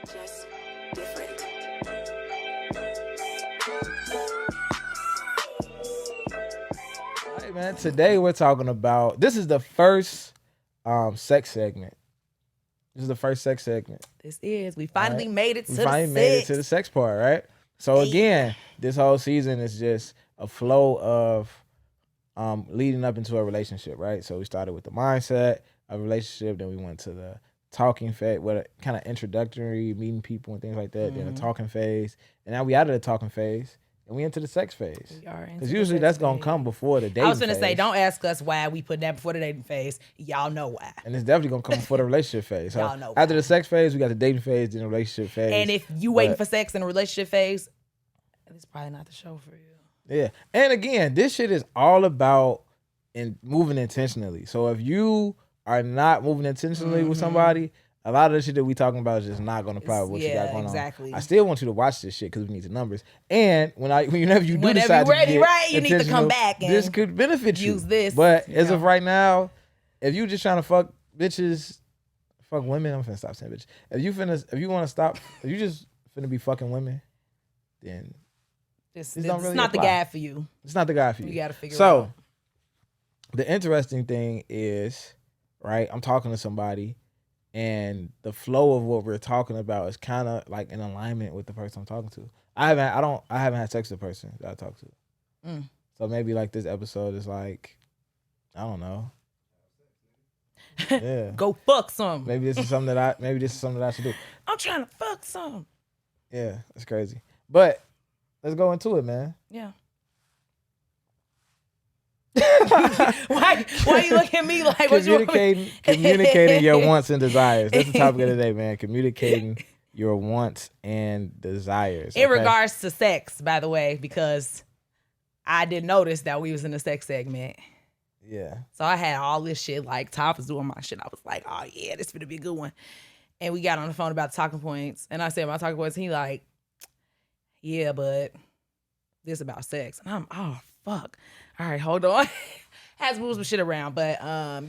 Just different. All right, man. Today we're talking about. This is the first sex segment. This is the first sex segment. We finally made it to the finally made it to the sex part, right? So again, this whole season is just a flow of leading up into a relationship, right? So we started with the mindset of a relationship, then we went to the talking phase, what kind of introductory, meeting people and things like that, then the talking phase, and now we out of the talking phase and we into the sex phase. Because usually that's gonna come before the dating phase. I was gonna say, don't ask us why we put that before the dating phase. Y'all know why. And it's definitely gonna come before the relationship phase. So y'all know why. After the sex phase, we got the dating phase, then the relationship phase. And if you waiting for sex in the relationship phase, it's probably not the show for you. Yeah. And again, this shit is all about moving intentionally. So if you are not moving intentionally with somebody, a lot of the shit that we talking about is just not going to apply with what you got going on. I still want you to watch this shit because we need the numbers. And whenever you do decide you're ready, to get right, you need to come back and this could benefit you. Use this. But as of right now, if you just trying to fuck bitches, fuck women, I'm finna stop saying bitches. If you want to stop, if you just finna be fucking women, then it's not the guy for you. It's not the guy for you. You got to figure it out. So the interesting thing is, right, I'm talking to somebody and the flow of what we're talking about is kind of like in alignment with the person I'm talking to. I haven't had sex with the person that I talk to. So maybe like this episode is like, I don't know. Yeah. Go fuck some. Maybe this is something that I should do. I'm trying to fuck some. Yeah, it's crazy. But let's go into it, man. Yeah. why you look at me like communicating your wants and desires. That's the topic of the day, man. Communicating your wants and desires. In regards to sex, by the way, because I did notice that we was in the sex segment. Yeah. So I had all this shit, like Top was doing my shit. I was like, oh yeah, this gonna be a good one. And we got on the phone about talking points. And I said my talking points, and he like, yeah, but this about sex. And I'm, oh fuck. All right, hold on. Has moves some shit around, but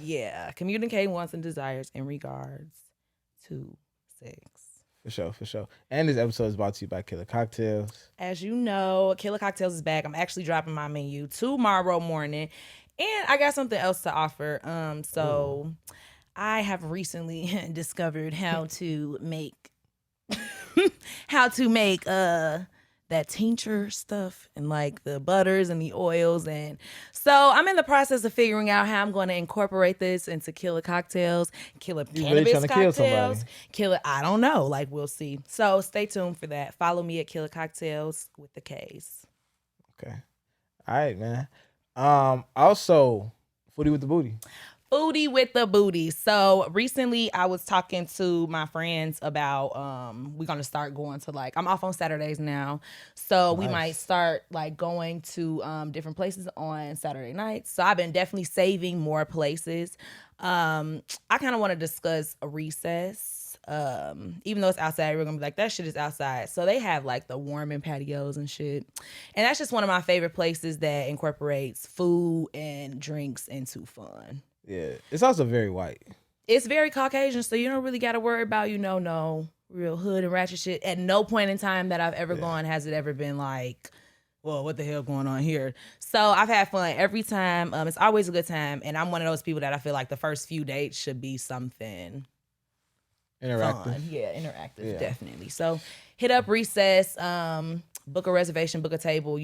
yeah, communicate wants and desires in regards to sex. For sure. And this episode is brought to you by Killer Cocktails. As you know, Killer Cocktails is back. I'm actually dropping my menu tomorrow morning, and I got something else to offer. So I have recently discovered how to make that tincture stuff and like the butters and the oils. And so I'm in the process of figuring out how I'm going to incorporate this into Killer Cocktails, Killer Cannabis Cocktails, Killer, I don't know, like we'll see. So stay tuned for that. Follow me at Killer Cocktails with the K's. Okay. All right, man. Also, Foodie with the Booty. Foodie with the Booty. So recently I was talking to my friends about we're gonna start going to like, I'm off on Saturdays now. So we might start like going to different places on Saturday nights. So I've been definitely saving more places. I kind of want to discuss a Recess. Even though it's outside, we're gonna be like, that shit is outside. So they have like the warming patios and shit. And that's just one of my favorite places that incorporates food and drinks into fun. Yeah, it's also very white. It's very Caucasian, so you don't really got to worry about, no real hood and ratchet shit. At no point in time that I've ever gone has it ever been like, well, what the hell going on here? So I've had fun every time. It's always a good time, and I'm one of those people that I feel like the first few dates should be something interactive. Fun. Yeah, interactive, definitely. So hit up Recess, book a reservation, book a table,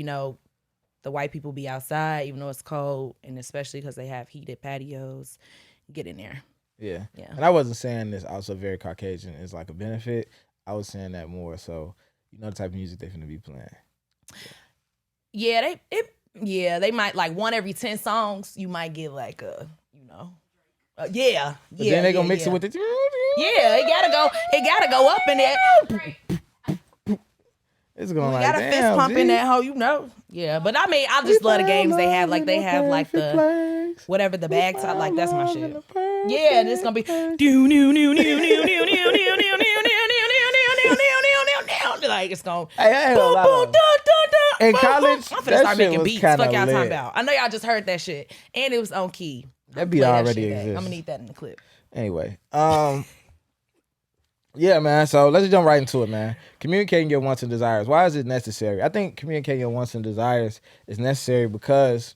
the white people be outside, even though it's cold, and especially because they have heated patios. Get in there. Yeah. And I wasn't saying this also very Caucasian is like a benefit. I was saying that more so, the type of music they're finna be playing. Yeah, they might like one every 10 songs. You might get like a, But then they gonna mix it with the. Yeah, it gotta go up in there. It's going like, gotta fist pump in that hoe, Yeah, but I mean, I just love the games they have. Like they have like the whatever the bag top. Like that's my shit. Yeah, and it's gonna be like it's gonna in college. I'm finna start making beats. Fuck y'all talking about. I know y'all just heard that shit, and it was on key. That beat already exists. I'm gonna need that in the clip. Anyway, Yeah, man. So let's jump right into it, man. Communicating your wants and desires. Why is it necessary? I think communicating your wants and desires is necessary because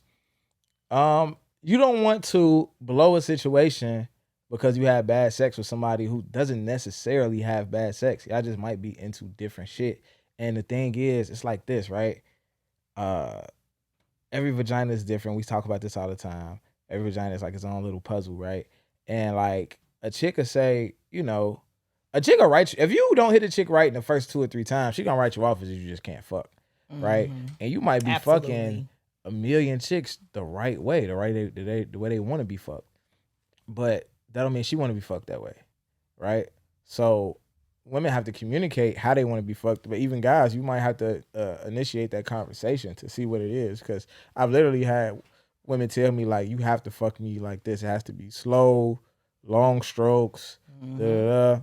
you don't want to blow a situation because you had bad sex with somebody who doesn't necessarily have bad sex. Y'all just might be into different shit. And the thing is, it's like this, right? Uh every vagina is different. We talk about this all the time. Every vagina is like its own little puzzle, right? And like a chick will say, a chick will write you, if you don't hit a chick right in the first 2 or 3 times, she gonna write you off as you just can't fuck, right? And you might be fucking a million chicks the right way, the way they want to be fucked, but that don't mean she want to be fucked that way, right? So women have to communicate how they want to be fucked, but even guys, you might have to initiate that conversation to see what it is. Because I've literally had women tell me like, you have to fuck me like this. It has to be slow, long strokes, da, da, da.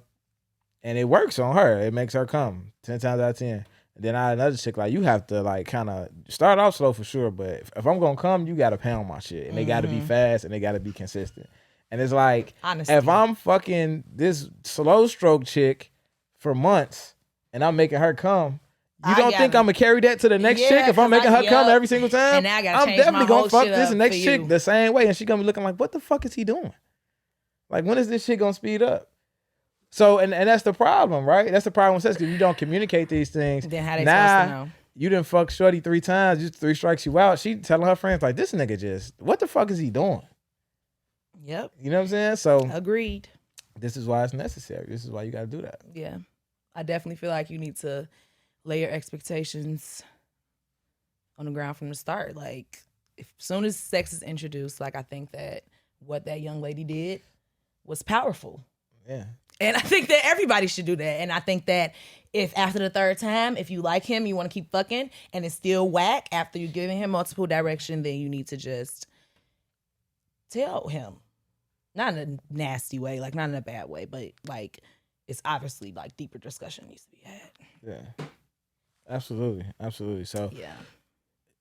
And it works on her. It makes her come 10 times out of 10. And then I had another chick like, you have to like kind of start off slow for sure, but if I'm gonna come, you gotta pound my shit, and they gotta be fast and they gotta be consistent. And it's like, honesty. If I'm fucking this slow stroke chick for months and I'm making her come, you don't think I'm gonna carry that to the next chick if I'm making her come every single time? And now I gotta I'm change definitely my gonna whole fuck shit this up next for chick you. the same way, and she gonna be looking like, what the fuck is he doing? Like, when is this shit gonna speed up? So, and that's the problem, right? That's the problem with sex, because you don't communicate these things. Then how they supposed to know? You done fuck shorty 3 times, just 3 strikes you out. She telling her friends like, this nigga just, what the fuck is he doing? Yep. You know what I'm saying? So agreed. This is why it's necessary. This is why you got to do that. Yeah. I definitely feel like you need to lay your expectations on the ground from the start. Like, as soon as sex is introduced, like, I think that what that young lady did was powerful. Yeah. And I think that everybody should do that. And I think that if after the 3rd time, if you like him, you want to keep fucking, and it's still whack after you're giving him multiple direction, then you need to just tell him. Not in a nasty way, like not in a bad way, but like it's obviously like deeper discussion needs to be had. Yeah. Absolutely. Absolutely. So yeah.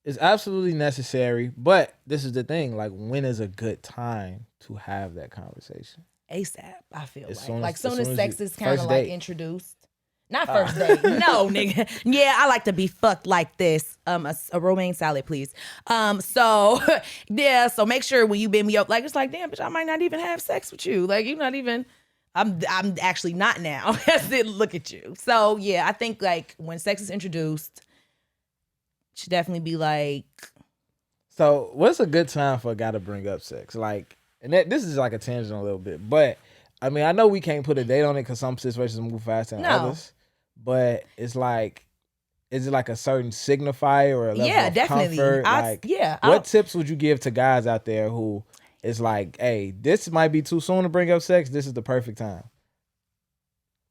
It's absolutely necessary, but this is the thing, like, when is a good time to have that conversation? ASAP, I feel like soon as sex is kind of like introduced. Not first date. No, nigga. Yeah, I like to be fucked like this. A romaine salad, please. So yeah, so make sure when you bend me up, like, it's like, damn, bitch, I might not even have sex with you. Like, you're not even, I'm actually not now. Look at you. So yeah, I think like when sex is introduced, it should definitely be like. So what's a good time for a guy to bring up sex? Like, and this is like a tangent a little bit, but I mean, I know we can't put a date on it because some situations move faster than others. But it's like, is it like a certain signifier or a level of definitely. Comfort? What tips would you give to guys out there who is like, hey, this might be too soon to bring up sex. This is the perfect time.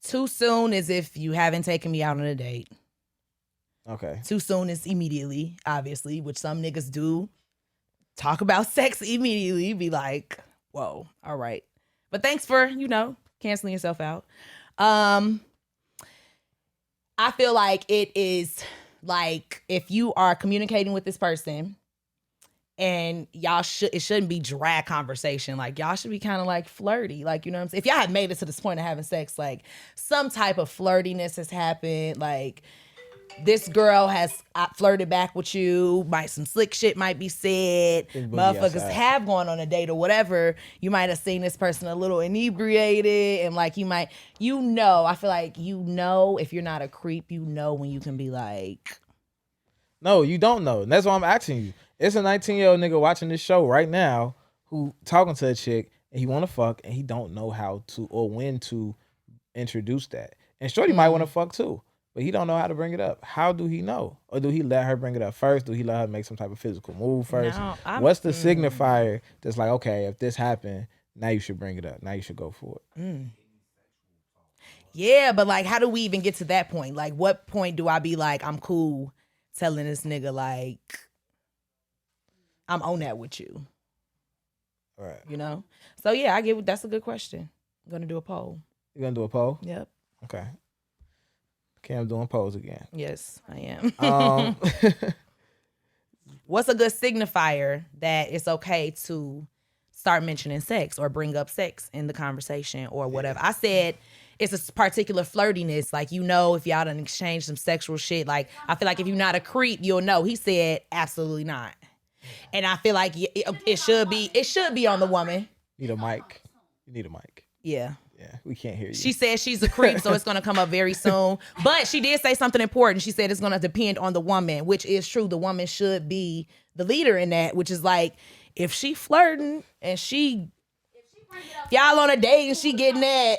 Too soon is if you haven't taken me out on a date. Okay. Too soon is immediately, obviously, which some niggas do. Talk about sex immediately. Be like, whoa, all right. But thanks for, canceling yourself out. I feel like it is like if you are communicating with this person and it shouldn't be drag conversation. Like, y'all should be kind of like flirty. Like, you know what I'm saying? If y'all have made it to this point of having sex, like some type of flirtiness has happened. Like, this girl has flirted back with you. Some slick shit might be said. Motherfuckers have gone on a date or whatever. You might have seen this person a little inebriated, and like I feel like if you're not a creep, when you can be like. No, you don't know. And that's why I'm asking you. It's a 19-year-old nigga watching this show right now who talking to a chick and he want to fuck and he don't know how to or when to introduce that. And shorty might want to fuck too. But he don't know how to bring it up. How do he know? Or do he let her bring it up first? Do he let her make some type of physical move first? No, what's the signifier that's like, okay, if this happened, now you should bring it up. Now you should go for it. Yeah, but like, how do we even get to that point? Like, what point do I be like, I'm cool telling this nigga, like, I'm on that with you? All right. So yeah, that's a good question. I'm going to do a poll. You going to do a poll? Yep. Okay. Okay, I'm doing polls again. Yes, I am. What's a good signifier that it's okay to start mentioning sex or bring up sex in the conversation or whatever? I said it's a particular flirtiness. Like, you know, if y'all done exchange some sexual shit, like, I feel like if you're not a creep, you'll know. He said, absolutely not. And I feel like it should be on the woman. Need a mic. You need a mic. Yeah. Yeah, we can't hear you. She said she's a creep, so it's going to come up very soon. But she did say something important. She said it's going to depend on the woman, which is true. The woman should be the leader in that, which is like, if she flirting and y'all on a date and she getting that,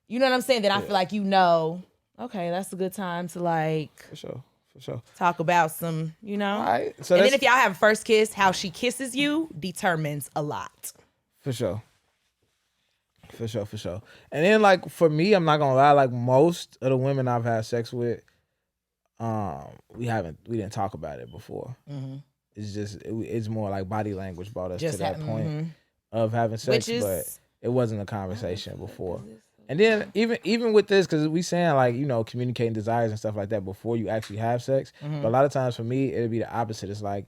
you know what I'm saying? Then I feel like, you know, okay, that's a good time to like For sure. talk about some, you know. All right. So and then if y'all have a first kiss, how she kisses you determines a lot. For sure. And then like for me, I'm not gonna lie, like most of the women I've had sex with, we didn't talk about it before. Mm-hmm. It's just it's more like body language brought us to that point of having sex, but it wasn't a conversation before. And then even with this, because we saying like, you know, communicating desires and stuff like that before you actually have sex. Mm-hmm. But a lot of times for me, it'd be the opposite. It's like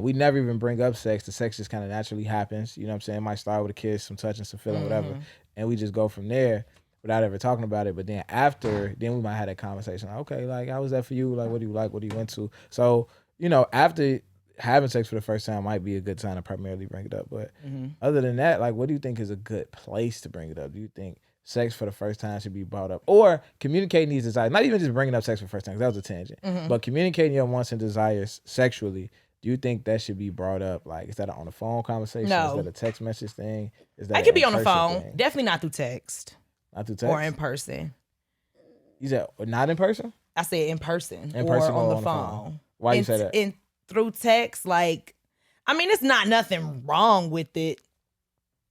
we never even bring up sex. The sex just kind of naturally happens. You know what I'm saying? It might start with a kiss, some touching, some feeling, whatever. And we just go from there without ever talking about it. But then we might have that conversation. Like, okay, like, how was that for you? Like, what do you like? What are you into? So, you know, after having sex for the first time might be a good time to primarily bring it up. But other than that, like, what do you think is a good place to bring it up? Do you think sex for the first time should be brought up? Or communicating these desires, not even just bringing up sex for the first time, because that was a tangent, but communicating your wants and desires sexually. Do you think that should be brought up? Like, is that an on the phone conversation? No. Is that a text message thing? Is that it could be on the phone. Thing? Definitely not through text. Not through text? Or in person. You said not in person? I said in person. In person or on the phone. Why you say that? Through text, like, I mean, it's not nothing wrong with it.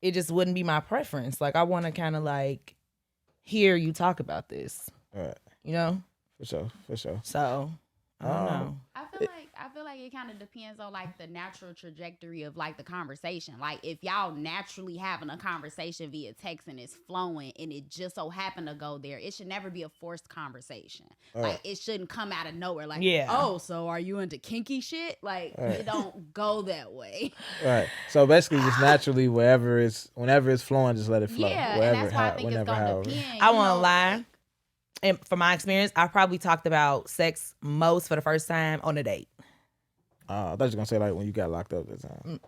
It just wouldn't be my preference. Like, I want to kind of like hear you talk about this. Right. You know? For sure. So, I don't know. I feel like it kind of depends on like the natural trajectory of like the conversation. Like, if y'all naturally having a conversation via text and it's flowing and it just so happened to go there, it should never be a forced conversation. Like, it shouldn't come out of nowhere. Like, oh, so are you into kinky shit? Like, it don't go that way. Right. So basically, just naturally, whenever it's flowing, just let it flow. Yeah, and that's why I think it's gonna depend. I won't lie. And from my experience, I probably talked about sex most for the first time on a date. I thought you were going to say like when you got locked up that time.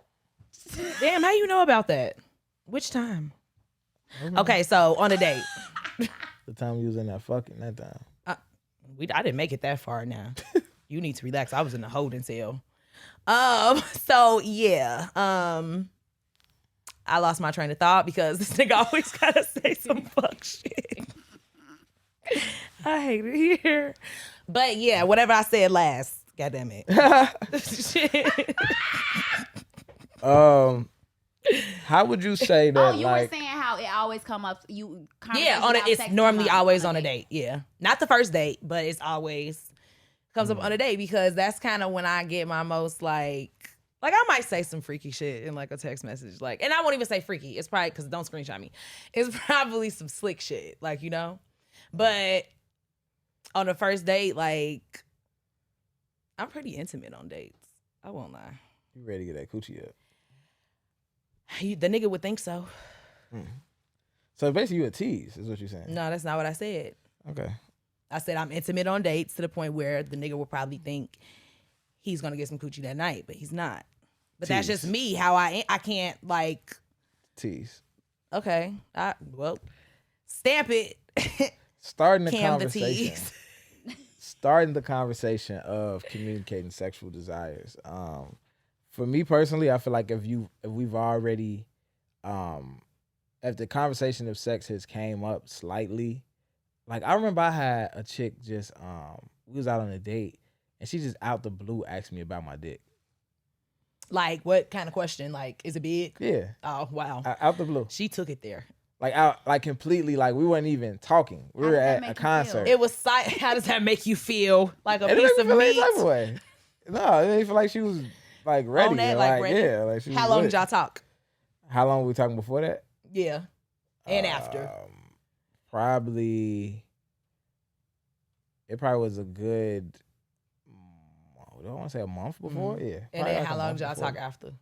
Damn, how you know about that? Which time? Okay, so on a date. The time you was in that time. I didn't make it that far now. You need to relax. I was in a holding cell. So yeah. I lost my train of thought because this nigga always gotta say some fuck shit. I hate it here. But yeah, whatever I said last. God damn it. How would you say that? Oh, you were saying how it always come up. It's normally always on a date. Yeah, not the first date, but it's always comes up on a date because that's kind of when I get my most like I might say some freaky shit in like a text message, like, and I won't even say freaky. It's probably because don't screenshot me. It's probably some slick shit, like, you know. But on the first date, like, I'm pretty intimate on dates. I won't lie. You ready to get that coochie up? The nigga would think so. So basically, you a tease, is what you're saying? No, that's not what I said. Okay. I said I'm intimate on dates to the point where the nigga will probably think he's gonna get some coochie that night, but he's not. But tease. That's just me. How I can't like tease. Okay. Stamp it. Starting the conversation. Starting the conversation of communicating sexual desires. For me personally, I feel like if we've already, if the conversation of sex has came up slightly, like I remember I had a chick just, we was out on a date and she just out the blue asked me about my dick. Like what kind of question? Like, is it big? Yeah. Oh, wow. Out the blue. She took it there. Like completely, like we weren't even talking. We were at a concert. It was how does that make you feel? Like a piece of meat? Type of way. No, it didn't feel like she was like ready. On that, like ready? Yeah, like she was How long did y'all talk? How long were we talking before that? Yeah. And after. It probably was a good, I don't want to say a month before. Yeah. And then how long did y'all talk after?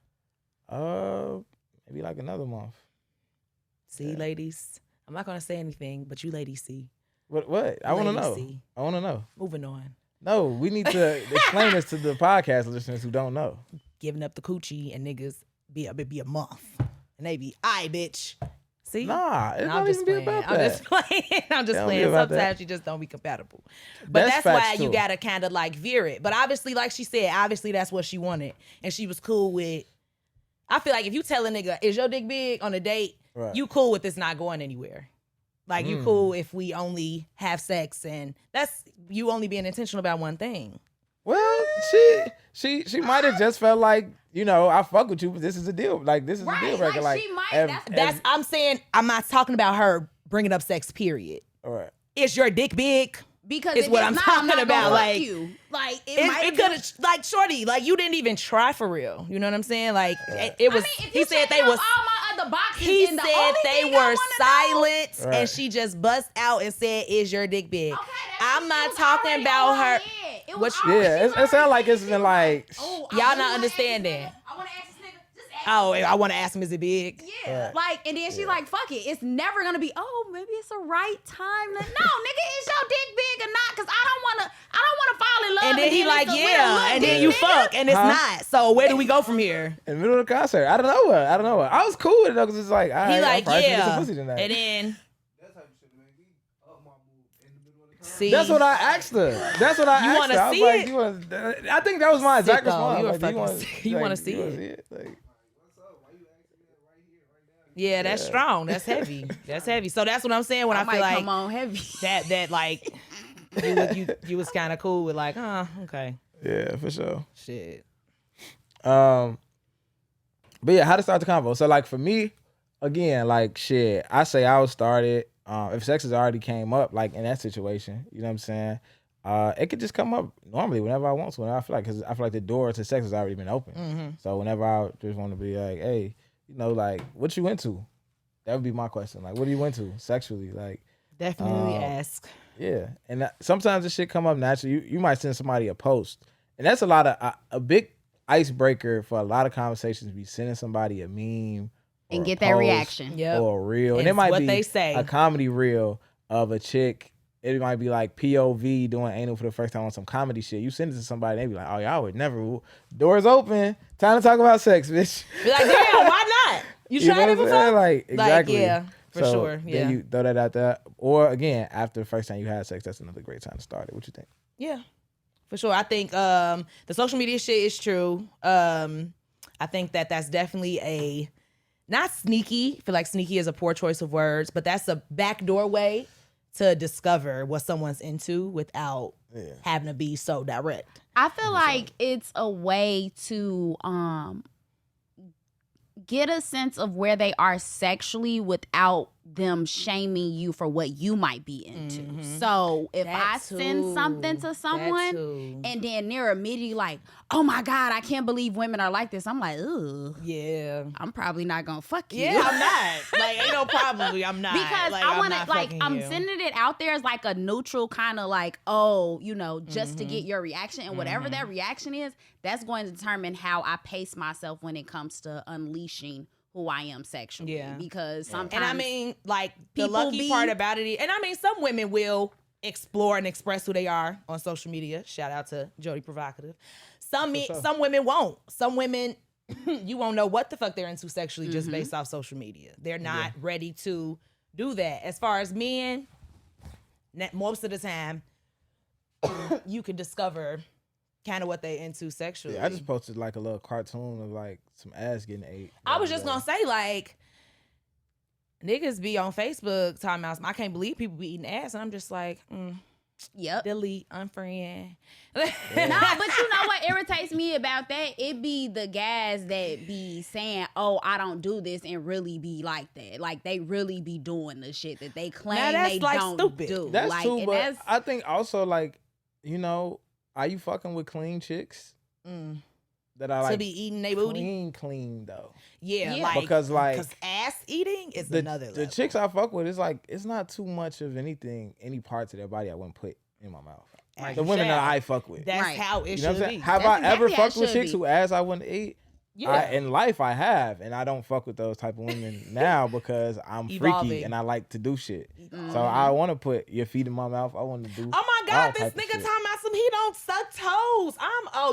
Maybe like another month. See, ladies, I'm not gonna say anything, but you ladies see. What? I want to know. See. I want to know. Moving on. No, we need to explain this to the podcast listeners who don't know. Giving up the coochie and niggas be a month. And they be, aye, bitch. See? Nah, it's not even playing. about that. I'm just playing. I'm just playing. Sometimes you just don't be compatible. But that's why you gotta kind of like veer it. But obviously, like she said, obviously that's what she wanted. And she was cool with. I feel like if you tell a nigga, is your dick big on a date, Right. you cool with this not going anywhere. Like you cool if we only have sex and that's you only being intentional about one thing. Well, she might have just felt like, I fuck with you, but this is a deal. Like, this is a deal breaker. Like, she might. That's I'm saying, I'm not talking about her bringing up sex, period. all right. Is your dick big? Because it's what I'm talking about. Like, it could have, like, shorty, like, you didn't even try for real. You know what I'm saying? Like, it was, he said they was, all my other boxes, he and said they were silent, Right. and she just bust out and said, is your dick big? Okay, I'm not talking about her. It sounds like it's been like, y'all not understanding. I want to ask this nigga. Just ask Oh, I want to ask him, is it big? Yeah, like, and then she's like, fuck it. It's never gonna be, maybe it's a right time. No, nigga, is your dick big or not? Because I don't wanna fall in love. And then he like, it's a yeah, little and dick, then you nigga. fuck, and it's not. So where do we go from here? in the middle of the concert. I don't know her. I was cool with it though, because it's like, all right, He like, I'm probably gonna get some yeah, pussy tonight. and then. See, That's what I asked her. That's what I You asked wanna her. I was see like, it? I think that was my exact Sicko. response. You a Like, do fucking you wanna see it? it? Yeah, that's strong. That's heavy. That's heavy. So that's what I'm saying when I feel like come on heavy. that like you was kind of cool with like, okay, Yeah, for sure. shit. But yeah, how to start the convo. So like for me, again, like shit, I say I would start it. If sex has already came up, like in that situation, you know what I'm saying? It could just come up normally whenever I want to. Whenever I feel like, because I feel like the door to sex has already been open. Mm-hmm. So whenever I just want to be like, hey, like what you into? That would be my question. Like, what are you into sexually? Like, Definitely ask. yeah. And sometimes this shit come up naturally. You might send somebody a post, and that's a big icebreaker for a lot of conversations. Be sending somebody a meme And or get a that post reaction. Yep. or a reel, and It's it might what be they say. a comedy reel of a chick. It might be like POV doing anal for the first time on some comedy shit. You send it to somebody, they be like, "Oh, y'all would never." Doors open. Time to talk about sex, bitch. Be like, damn, why not? You You know tried it what I'm saying? before? Like, exactly. yeah, for So sure. Yeah. Then you throw that out there. Or again, after the first time you had sex, that's another great time to start it. What you think? Yeah, for sure. I think the social media shit is true. I think that's definitely not sneaky. I feel like sneaky is a poor choice of words, but that's a backdoor way to discover what someone's into without having to be so direct. I feel like it's a way to get a sense of where they are sexually without them shaming you for what you might be into. Mm-hmm. So if I send something to someone and then they're immediately like, oh my God, I can't believe women are like this. I'm like, ugh. Yeah. I'm probably not gonna fuck you. Yeah, I'm not. Like, ain't no probably. I'm not. Because like, I want to, not like, fucking I'm you. sending it out there as like a neutral kind of like, just to get your reaction. And whatever that reaction is, that's going to determine how I pace myself when it comes to unleashing who I am sexually. Yeah. Because sometimes. And I mean, like, the people lucky part about it, and I mean, some women will explore and express who they are on social media. Shout out to Jody Provocative. Some women won't. Some women, you won't know what the fuck they're into sexually just based off social media. They're not ready to do that. As far as men, most of the time, you can discover kind of what they into sexually. Yeah, I just posted like a little cartoon of like some ass getting ate. I was just gonna say, like, niggas be on Facebook talking about, I can't believe people be eating ass, and I'm just like, Yep. delete, unfriend. Nah, but you know what irritates me about that? It be the guys that be saying, "Oh, I don't do this," and really be like that. Like they really be doing the shit that they claim that's, they like, don't stupid. do. That's like, true, and but I think also like, are you fucking with clean chicks that are like to be eating they booty? Clean though? Yeah, Yeah. like, Because like ass eating is another level. the chicks I fuck with, it's like it's not too much of anything, any parts of their body I wouldn't put in my mouth. As the you women that shall. I fuck with. That's Right. how it You know what I'm should saying? be. Have That's I ever exactly how fucked it with should chicks be. who ass I wouldn't eat? In life I have, and I don't fuck with those type of women now because I'm freaky and I like to do shit. So I want to put your feet in my mouth. I want to do. Oh my God, this nigga talking about some. He don't suck toes.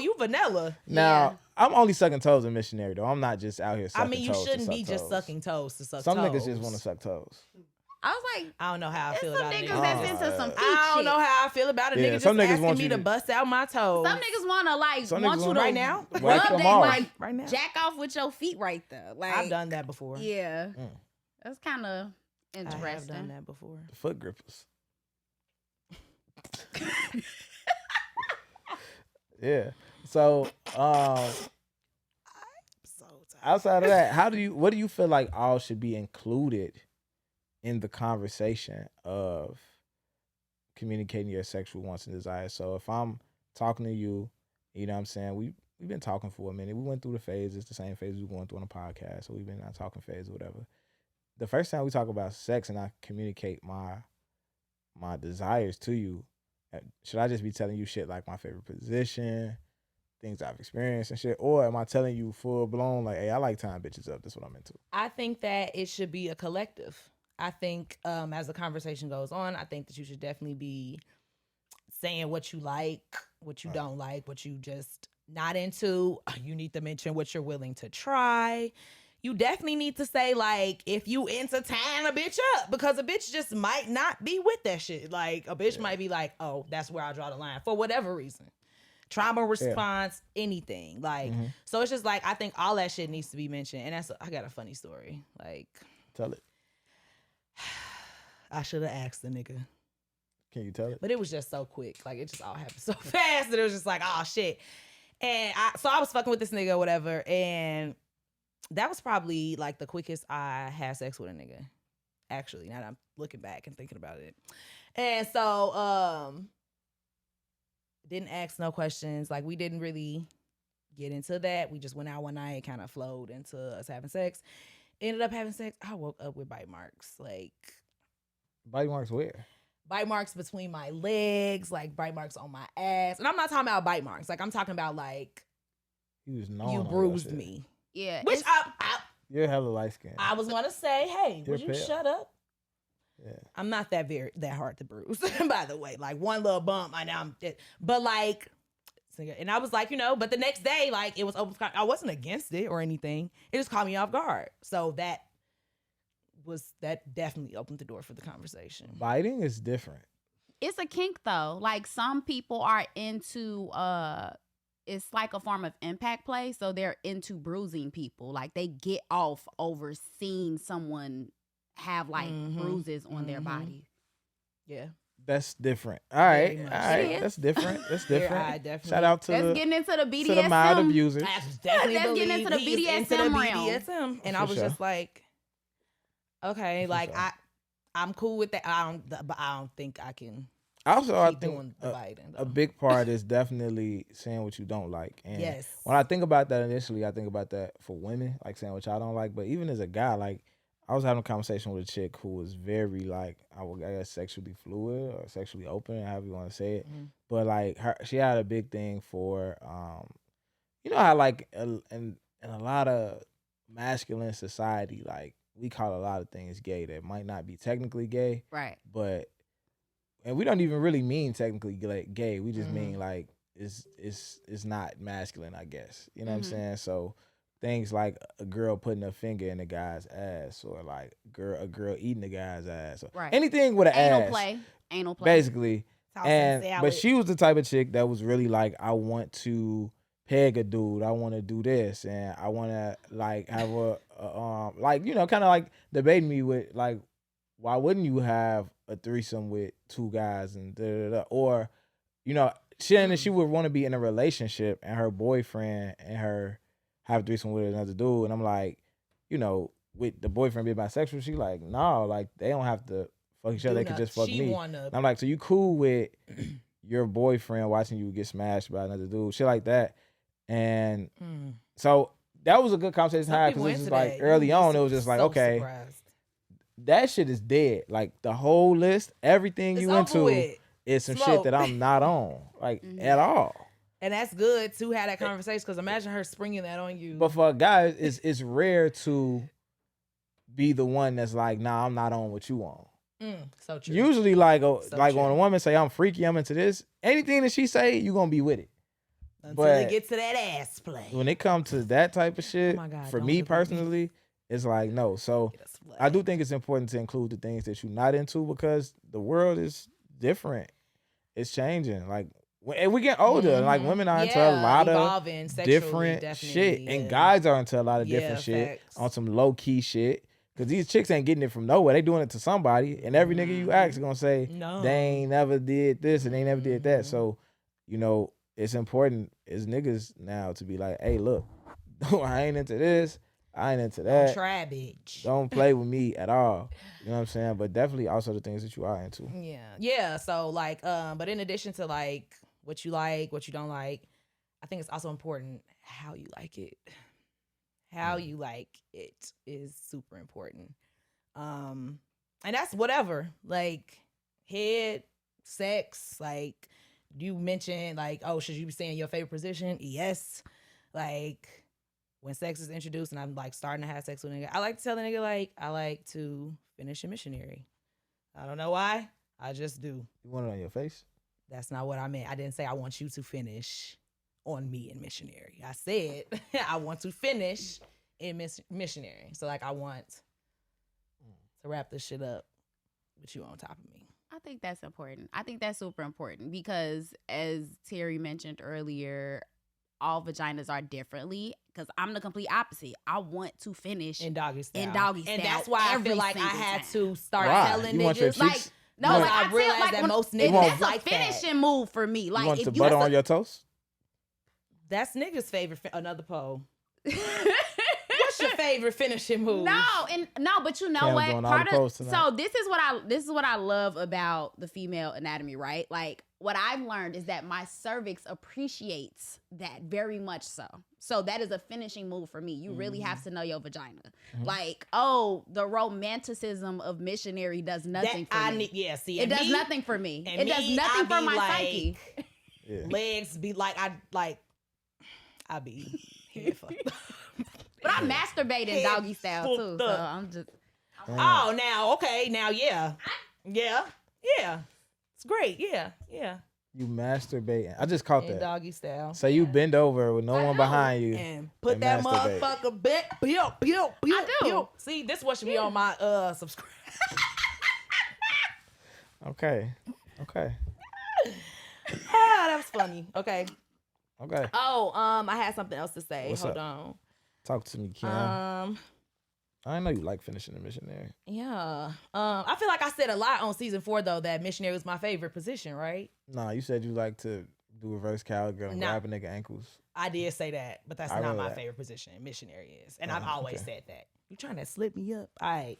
You vanilla. Now I'm only sucking toes in missionary though. I'm not just out here sucking toes. You shouldn't be just sucking toes to suck toes. Some niggas just want to suck toes. I was like, I don't know how I feel about it. Some niggas that's into some feet I don't know how I feel about it. Niggas just asking me to bust out my toes. Some niggas want you to right now, right now, jack off with your feet right there. Like I've done that before. Yeah, that's kind of interesting. I have done that before. The foot grippers. Yeah. So, outside of that, what do you feel like all should be included in the conversation of communicating your sexual wants and desires? So if I'm talking to you, you know what I'm saying, we've been talking for a minute. We went through the phases, the same phase we were going through on the podcast. So we've been in our talking phase or whatever. The first time we talk about sex and I communicate my desires to you, should I just be telling you shit like my favorite position, things I've experienced and shit? Or am I telling you full blown like, hey, I like tying bitches up. That's what I'm into. I think that it should be a collective. I think as the conversation goes on, I think that you should definitely be saying what you like, what you don't like, what you just not into. You need to mention what you're willing to try. You definitely need to say, like, if you into tying a bitch up, because a bitch just might not be with that shit. Like, a bitch might be like, oh, that's where I draw the line for whatever reason. Trauma response, anything. Like, so it's just like, I think all that shit needs to be mentioned. And I got a funny story. Like, tell it. I should have asked the nigga. Can you tell it? But it was just so quick. Like, it just all happened so fast that it was just like, oh, shit. And I was fucking with this nigga or whatever. And that was probably, like, the quickest I had sex with a nigga. Actually, now that I'm looking back and thinking about it. And so, didn't ask no questions. Like, we didn't really get into that. We just went out one night, kind of flowed into us having sex. Ended up having sex. I woke up with bite marks. Like, bite marks where? Bite marks between my legs, like bite marks on my ass. And I'm not talking about bite marks. Like, I'm talking about, like, you bruised me. Yeah. Which you're hella light skinned. I was going to say, hey, would you shut up? Yeah. I'm not that hard to bruise, by the way. Like, one little bump, I'm dead. But, like, and I was like, but the next day, like, it was open. I wasn't against it or anything. It just caught me off guard. So that definitely opened the door for the conversation. Biting is different. It's a kink though. Like, some people are into it's like a form of impact play. So they're into bruising people. Like, they get off over seeing someone have like bruises on their body. Yeah. That's different. All right. That's different. Shout out to that's getting into the BDSM. To the mild abusers. That's getting into the BDSM realm. And I was just like, okay, like, I'm cool with that. But I don't think I can. Also, I think doing the biting, a big part is definitely saying what you don't like. And yes. When I think about that initially, I think about that for women, like saying what y'all don't like. But even as a guy, like, I was having a conversation with a chick who was very, like, I guess sexually fluid or sexually open, however you want to say it. But, like, she had a big thing for, you know how, like, in a lot of masculine society, like, we call a lot of things gay that might not be technically gay. Right. And we don't even really mean technically gay. We just mean, like, it's not masculine, I guess. You know what I'm saying? So things like a girl putting a finger in a guy's ass, or like a girl eating a guy's ass, or anything with an ass. Anal play. Basically. But she was the type of chick that was really like, I want to peg a dude. I want to do this, and I want to, like, have like, you know, kind of like debating me with, like, why wouldn't you have a threesome with two guys and da-da-da? Or, you know, she would want to be in a relationship and her boyfriend and her have a threesome with another dude. And I'm like, you know, with the boyfriend being bisexual, she like, no, like, they don't have to fuck each other. They could just fuck me. And I'm like, so you cool with your boyfriend watching you get smashed by another dude, shit like that. And so that was a good conversation to have, because it was just like early on, it was just like, okay, that shit is dead. Like, the whole list, everything you into is some shit that I'm not on, like, at all. And that's good to have that conversation because imagine her springing that on you. But for guys, it's rare to be the one that's like, nah, I'm not on what you on. So true. Usually, like when a woman say, I'm freaky, I'm into this, anything that she say, you gonna be with it. Until it gets to that ass play. When it comes to that type of shit, oh my God, for me personally, it's like, no. So I do think it's important to include the things that you're not into because the world is different. It's changing. Like, and we get older. Like, women are into a lot of different shit. And guys are into a lot of different shit on some low-key shit. Because these chicks ain't getting it from nowhere. They doing it to somebody. And every nigga you ask is going to say, no, they ain't never did this and they never did that. So, you know, it's important as niggas now to be like, hey, look, I ain't into this. I ain't into that. Don't try, bitch. Don't play with me at all. You know what I'm saying? But definitely also the things that you are into. Yeah. Yeah. So like, but in addition to like what you like, what you don't like, I think it's also important how you like it. How you like it is super important. And that's whatever. Like head, sex, like you mentioned like, oh, should you be saying your favorite position? Yes. Like when sex is introduced and I'm like starting to have sex with a nigga, I like to tell the nigga like I like to finish a missionary. I don't know why. I just do. You want it on your face? That's not what I meant. I didn't say I want you to finish on me in missionary. I said I want to finish in missionary. So like I want to wrap this shit up with you on top of me. I think that's important. I think that's super important because as Terry mentioned earlier, all vaginas are differently because I'm the complete opposite. I want to finish in doggy style. And that's why I feel like I had to start telling you niggas like, no, like I realized like that when, most niggas that's like a finishing move for me. Like you want if to you butter on your toast? That's niggas' favorite. Another poll. What's your favorite finishing move? But you know what? So this is what I love about the female anatomy, right? Like what I've learned is that my cervix appreciates that very much so. So that is a finishing move for me. You really have to know your vagina. Like, oh, the romanticism of missionary does nothing for me. It does nothing for me. It does nothing for my psyche. Legs be like I be head fucked up. But I masturbate in doggy style too. So I'm just oh, now, okay, now yeah. It's great. Yeah. You masturbating. I just caught in that. Doggy style. So you bend over with no one behind you. And put that motherfucker back. I do. See, this one should be on my subscribe. Okay. That was funny. Okay. Oh, I had something else to say. Hold on. Talk to me, Kim. I know you like finishing the missionary. Yeah. I feel like I said a lot on season 4 though that missionary was my favorite position, right? Nah, you said you like to do reverse cowgirl and grab a nigga ankles. I did say that, but that's not my favorite position. Missionary is, and I've always said that. You trying to slip me up? All right.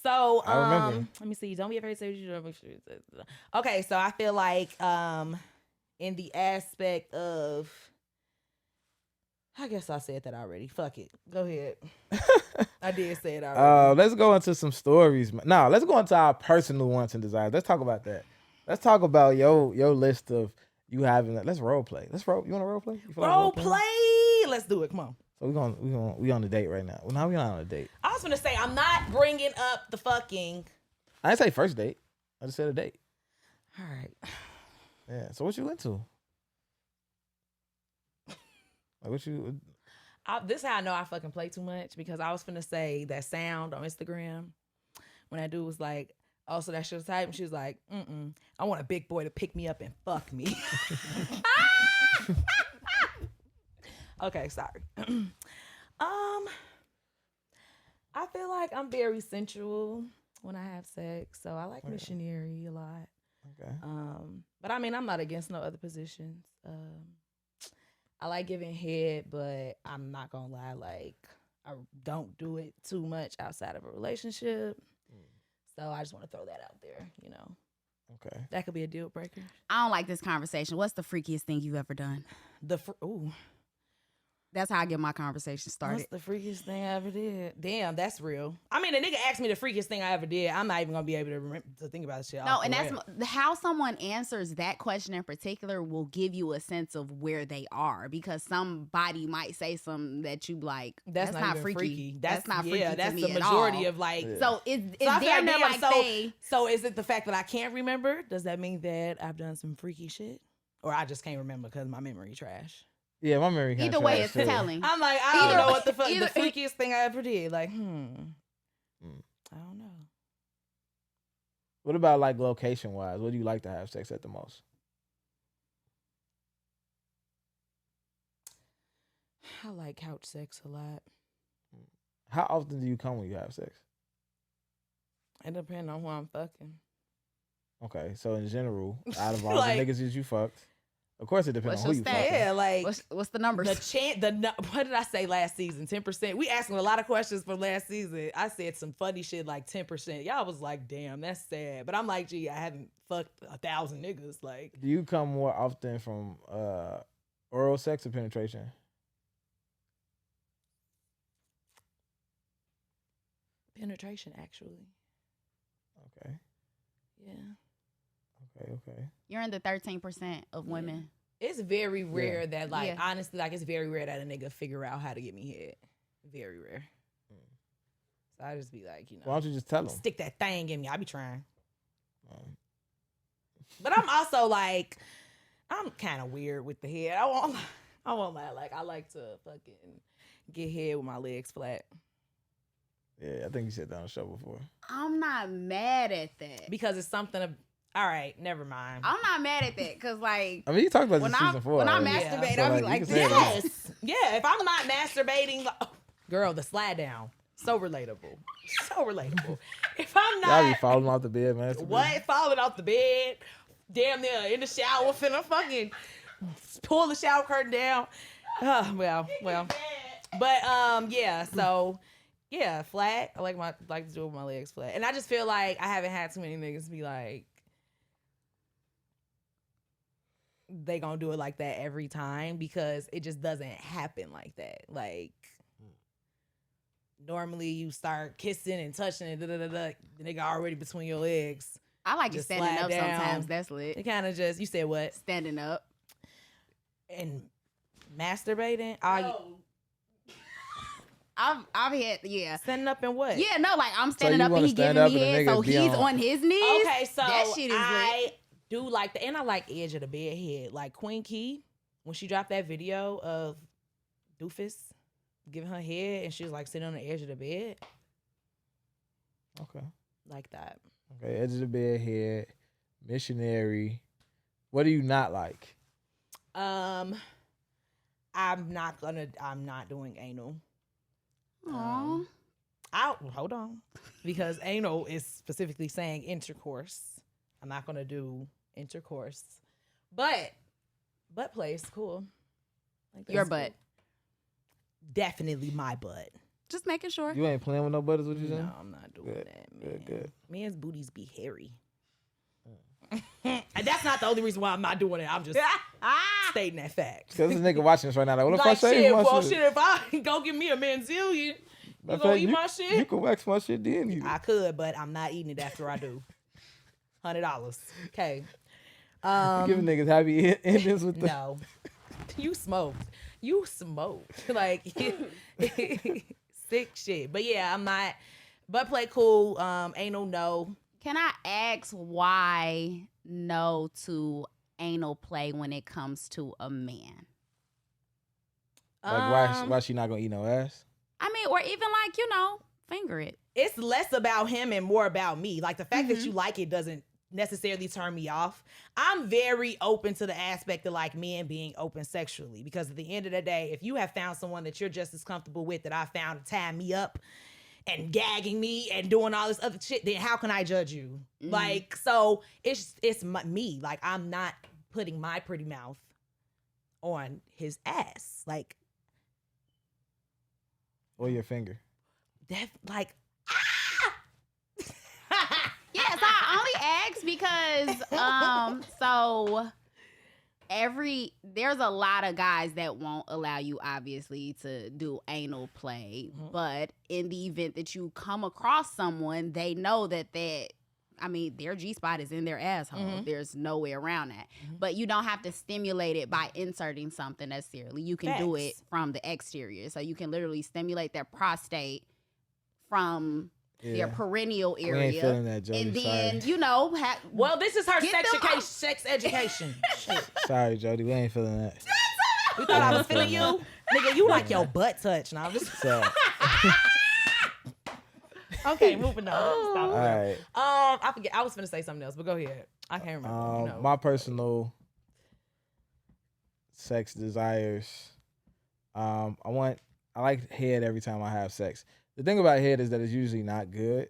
So I remember. Let me see. Don't be afraid to say what you do. Okay, so I feel like in the aspect of, I guess I said that already. Fuck it. Go ahead. I did say it already. Let's go into some stories. No, let's go into our personal wants and desires. Let's talk about that. Let's talk about your list of you having. Let's role play. You want to role play? Role play. Let's do it. Come on. So we on a date right now. Well, now we not on a date. I was gonna say I'm not bringing up the fucking. I didn't say first date. I just said a date. All right. Yeah. So what you into? Like what you? This is how I know I fucking play too much because I was finna say that sound on Instagram when that dude was like, "Oh, so that's your type," and she was like, I want a big boy to pick me up and fuck me." Okay, sorry. I feel like I'm very sensual when I have sex, so I like missionary a lot. Okay. But I mean, I'm not against no other positions. I like giving head, but I'm not gonna lie, like I don't do it too much outside of a relationship. So I just want to throw that out there, you know. Okay. That could be a deal breaker. I don't like this conversation. What's the freakiest thing you've ever done? That's how I get my conversation started. What's the freakiest thing I ever did? Damn, that's real. I mean, a nigga asked me the freakiest thing I ever did. I'm not even gonna be able to remember to think about shit. No, and that's how someone answers that question in particular will give you a sense of where they are, because somebody might say something that you like. That's not freaky. That's not freaky. Yeah, that's to the me majority at all. of like. Yeah. So it's damn near like they. So is it the fact that I can't remember? Does that mean that I've done some freaky shit, or I just can't remember because my memory trash? Yeah, my memory. Either way, it's telling. I'm like, I don't know what the fuck the freakiest thing I ever did. Like, I don't know. What about like location wise? What do you like to have sex at the most? I like couch sex a lot. How often do you come when you have sex? It depends on who I'm fucking. Okay, so in general, out of all the niggas that you fucked, of course it depends on who you fucking. Yeah, like what's the numbers? What did I say last season? 10%. We asking a lot of questions from last season. I said some funny shit like 10%. Y'all was like, damn, that's sad. But I'm like, gee, I haven't fucked 1,000 niggas. Like, do you come more often from oral sex or penetration? Penetration, actually. Okay. Yeah. Okay. You're in the 13% of women. It's very rare that, like, honestly, like, it's very rare that a nigga figure out how to get me hit. Very rare. So I just be like, you know. Why don't you just tell them? Stick that thing in me. I be trying. But I'm also like, I'm kind of weird with the head. I won't lie. Like, I like to fucking get head with my legs flat. Yeah, I think you said that on the show before. I'm not mad at that. Because it's something of, all right, never mind. I'm not mad at that because, like, I mean, you talked about this season 4. When I masturbate, so I'll be like, yes. Yeah, if I'm not masturbating, girl, the slide down. So relatable. So relatable. If I'm not. Y'all be falling off the bed, man. What? Falling off the bed? Damn near in the shower, finna fucking pull the shower curtain down. Well. But, yeah, so. Yeah, flat. I like to do it with my legs flat. And I just feel like I haven't had too many niggas be like, they gonna do it like that every time, because it just doesn't happen like that. Like, normally you start kissing and touching and the nigga already between your legs. I like it standing up down. Sometimes. That's lit. It kind of just, you said what? Standing up. And masturbating? I've had, standing up and what? Yeah, no, like I'm standing up and he giving me head, so he's on his knees. Okay, so that shit is lit. Do like and I like edge of the bed head. Like Queen Key, when she dropped that video of Doofus giving her head and she was like sitting on the edge of the bed. Okay. Like that. Okay, edge of the bed head, missionary. What do you not like? I'm not doing anal. Aww. Hold on. Because anal is specifically saying intercourse. I'm not gonna do intercourse. But butt play is cool. Like, your butt. Cool. Definitely my butt. Just making sure. You ain't playing with no butt, is what you saying? No, I'm not doing that, man. Good. Men's booties be hairy. And that's not the only reason why I'm not doing it. I'm just stating that fact. Because this nigga watching this right now. Like, what if I say shit? Well, shit, if I go get me a manzillion, you gonna eat my shit? You can wax my shit, then you. I could, but I'm not eating it after I do. $100. Okay. You giving niggas happy endings with the. No. You smoked. Like, sick shit. But yeah, I'm not. Butt play cool. Anal, no. Can I ask why no to anal play when it comes to a man? Like, why she not gonna eat no ass? I mean, or even like, finger it. It's less about him and more about me. Like, the fact that you like it doesn't necessarily turn me off. I'm very open to the aspect of like men being open sexually, because at the end of the day, if you have found someone that you're just as comfortable with that I found to tie me up and gagging me and doing all this other shit, then how can I judge you? Like, so it's me. Like, I'm not putting my pretty mouth on his ass. Like, or your finger. That, like, Yes, I only asked because, so there's a lot of guys that won't allow you obviously to do anal play, but in the event that you come across someone, they know that their G-spot is in their asshole. There's no way around that. But you don't have to stimulate it by inserting something necessarily. You can do it from the exterior. So you can literally stimulate their prostate from their perineal area. We ain't feeling that, Jody. And then, sorry. Well, this is her Get them sex education. Shit. Sorry, Jody. We ain't feeling that. You thought I was feeling you? Nigga, you like your butt touch. Now I'm just... So, Okay, moving on. Stop. all right. I forget. I was finna say something else, but go ahead. I can't remember. My personal sex desires. I like head every time I have sex. The thing about head is that it's usually not good.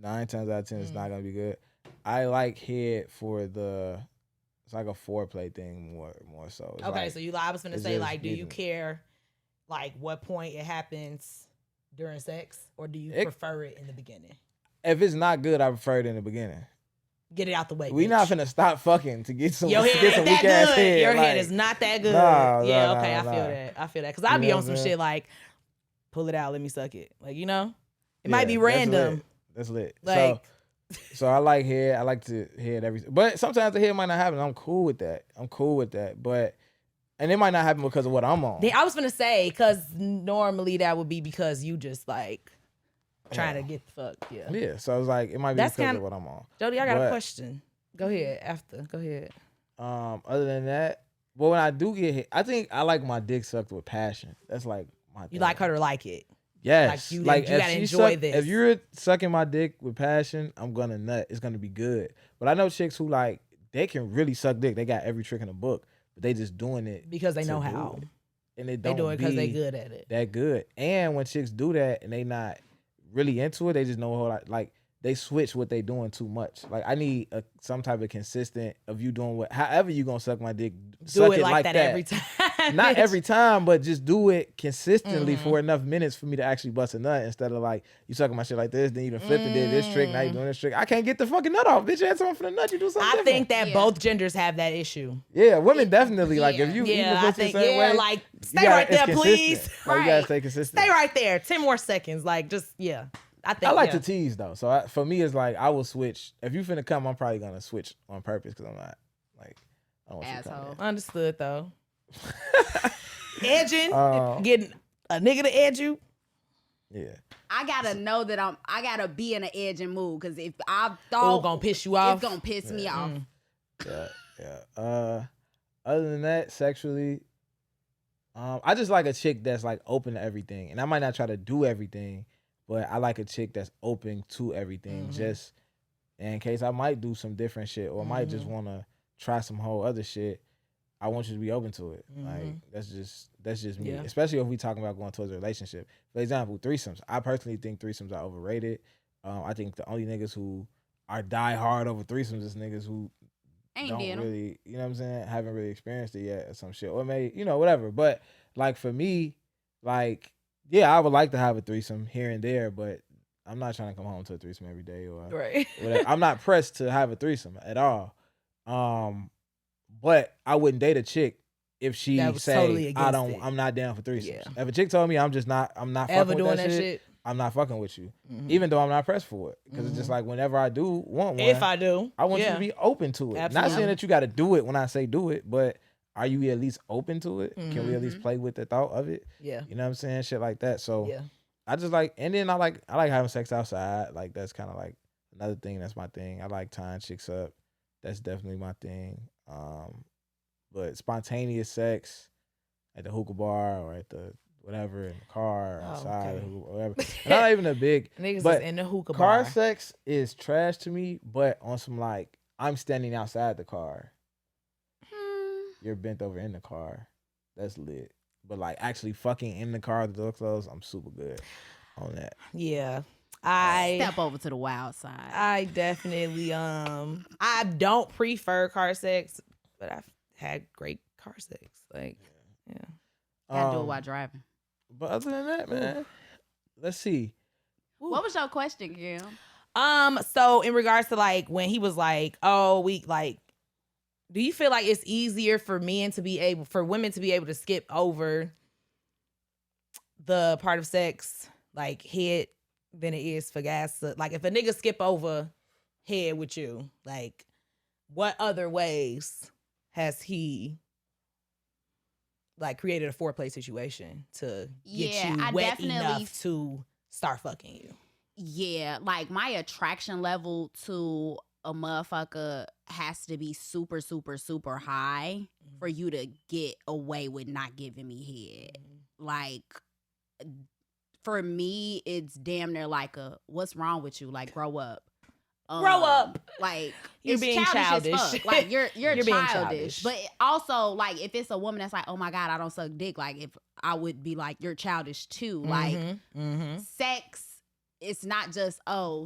9 times out of 10, it's not gonna be good. I like head for it's like a foreplay thing more so. It's Okay, like, so I was finna say, just like, do you getting- care, like, what point it happens during sex, or do you prefer it in the beginning? If it's not good, I prefer it in the beginning. Get it out the way. We bitch. not finna stop fucking to get some Your to head get some ain't weak that ass good. head. Your like, head is not that good. Nah, yeah, nah, okay, nah, I feel nah. that. I feel that. Because I be You know on some what I'm shit like, pull it out, let me suck it. Like, it might Yeah, be that's random. lit. That's lit. Like- so I like head. I like to head everything. But sometimes the head might not happen. I'm cool with that. But and it might not happen because of what I'm on. Then I was finna say, because normally that would be because you just like trying to get the fuck. Yeah. Yeah. So it's like it might be That's because kinda- of what I'm on. Jody, I got a But- question. Go ahead. Go ahead. Other than that, well, when I do get hit, I think I like my dick sucked with passion. That's like my thing. You like her to like it. Yes. you Like gotta she enjoy this. If you're sucking my dick with passion, I'm gonna nut. It's gonna be good. But I know chicks who like they can really suck dick. They got every trick in the book, but they just doing it Because they to know do how. it. And it They don't do it because they be good at it. that good. And when chicks do that and they not really into it, they just know a whole lot. Like they switch what they doing too much. Like I need some type of consistent of you doing however you gonna suck my dick. Do Suck it like that every time. Not bitch. every time, but just do it consistently for enough minutes for me to actually bust a nut instead of like you sucking my shit like this, then you done flipped and did this trick, now you doing this trick. I can't get the fucking nut off. Bitch, you had something for the nut, you do something I different. think that both genders have that issue. Yeah, women definitely like if you eat Yeah, the I pussy a think, certain way, like, you stay gotta- right it's there, consistent. please. Like, you gotta stay consistent. Stay right there. 10 more seconds. Like, just, yeah. I think I like yeah. to tease though, so for me it's like I will switch. If you finna come, I'm probably gonna switch on purpose because I'm not like I don't want you to come Asshole. in. Understood, though. Edging, Um, getting a nigga to edge you. Yeah. I gotta know that I gotta be in an edging mood because if I Oh, thought gonna piss you off. it's gonna piss me off. Yeah. Other than that, sexually, I just like a chick that's like open to everything, and I might not try to do everything, but I like a chick that's open to everything, just in case I might do some different shit or I might just want to try some whole other shit. I want you to be open to it. Like that's just me. Yeah. Especially if we talking about going towards a relationship. For example, threesomes. I personally think threesomes are overrated. I think the only niggas who are die hard over threesomes is niggas who Ain't don't did 'em. really, you know what I'm saying, haven't really experienced it yet or some shit. Or maybe, whatever. But like for me, like, yeah, I would like to have a threesome here and there, but I'm not trying to come home to a threesome every day or Right. whatever. I'm not pressed to have a threesome at all. But I wouldn't date a chick if she That was say totally against it. I'm not down for threesomes. Yeah. If a chick told me I'm not Ever fucking doing with that shit? I'm not fucking with you. Even though I'm not pressed for it. Because it's just like whenever I do want one, If I do. I want you yeah. to be open to it. Not Absolutely. saying that you got to do it when I say do it, but are you at least open to it? Can we at least play with the thought of it? Yeah. You know what I'm saying? Shit like that. So Yeah. I just like, and then I like having sex outside. Like that's kind of like another thing. That's my thing. I like tying chicks up. That's definitely my thing. But spontaneous sex at the hookah bar or at the whatever in the car or outside okay. or whatever. And I'm not even a big Niggas but is in the hookah car bar. sex is trash to me, but on some like I'm standing outside the car. You're bent over in the car. That's lit. But like actually fucking in the car, the door closed, I'm super good on that. Yeah. I Step over to the wild side. I definitely I don't prefer car sex, but I've had great car sex. Like, yeah. Gotta do it while driving. But other than that, man, let's see. What was your question, Kim? So in regards to like when he was like, oh, we like do you feel like it's easier for women to be able to skip over the part of sex, like head, than it is for guys to, like, if a nigga skip over head with you, like, what other ways has he, like, created a foreplay situation to get you wet enough to start fucking you? Yeah, like, my attraction level to a motherfucker has to be super, super, super high for you to get away with not giving me head. Like, for me, it's damn near like a, what's wrong with you? Like, grow up. Grow up. Like, you're it's being childish. As fuck. Like, you're childish. But also, like, if it's a woman that's like, oh my God, I don't suck dick, like, if I would be like, you're childish too. Like, sex, it's not just,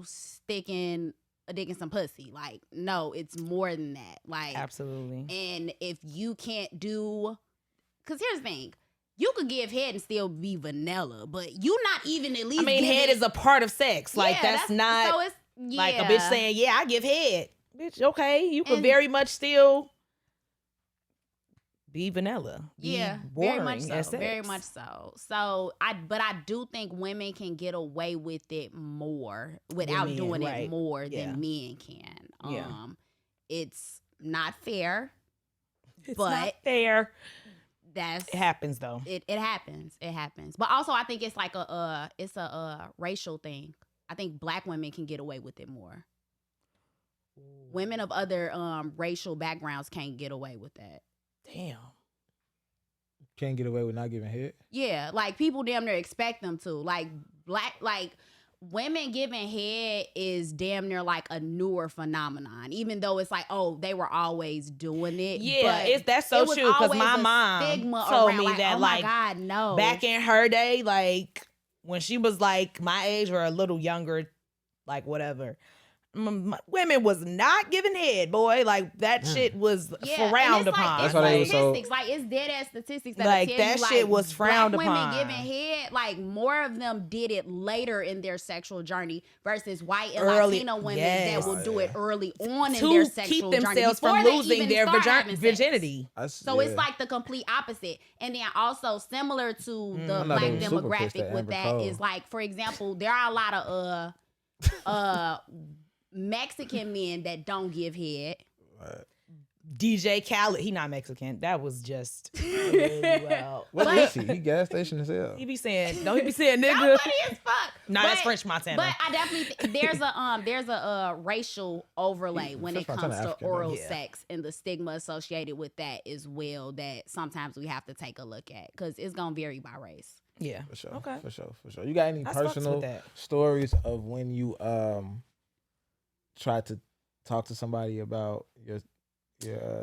sticking a dick in some pussy. Like, no, it's more than that. Like, absolutely. And if you can't do, because here's the thing, you could give head and still be vanilla, but you not even at least. I mean, head is a part of sex. Like, that's not so it's, like a bitch saying, yeah, I give head. Bitch, okay, you could very much still be vanilla. Be boring, very much so. as sex. Very much so. So I do think women can get away with it more without doing it more than men can. It's not fair. It's not fair. It happens though. It happens. It happens. But also, I think it's like it's a racial thing. I think black women can get away with it more. Women of other racial backgrounds can't get away with that. Damn. Can't get away with not giving head? Yeah, like, people damn near expect them to. Like, women giving head is damn near like a newer phenomenon, even though it's like, oh, they were always doing it. Yeah, that's so true, because my mom told me that, oh like, my God, no. Back in her day, like, when she was like my age or a little younger, like, whatever, women was not giving head, boy. Like, that shit was frowned upon. That's why they were statistics. Like, it's dead ass statistics that like, tell that you, shit like, was frowned black upon. Women giving head, like, more of them did it later in their sexual journey versus white and Latino women that will do it early on in their sexual journey. To keep themselves from losing their virginity. So it's like the complete opposite. And then also, similar to the black demographic with that is, like, for example, there are a lot of Mexican men that don't give head. DJ Khaled, he not Mexican. That was just really well. What is he? He gas station as hell. He be saying nigga. That's funny as fuck. Nah, that's French Montana. But I definitely there's a racial overlay when it comes to oral sex and the stigma associated with that as well, that sometimes we have to take a look at, because it's gonna vary by race. Yeah, for sure. Okay, for sure. You got any personal stories of when you tried to talk to somebody about your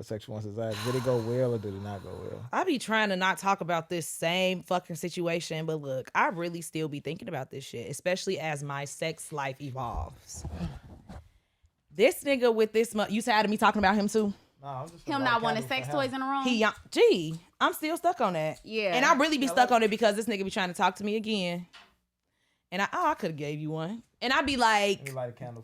sexual anxiety? Did it go well or did it not go well? I be trying to not talk about this same fucking situation, but look, I really still be thinking about this shit, especially as my sex life evolves. This nigga with this you tired of me talking about him too? No, I'm just him not wanting sex toys in the room. I'm still stuck on that. Yeah, and I really be stuck on it because this nigga be trying to talk to me again. And I could have gave you one. And I'd be like,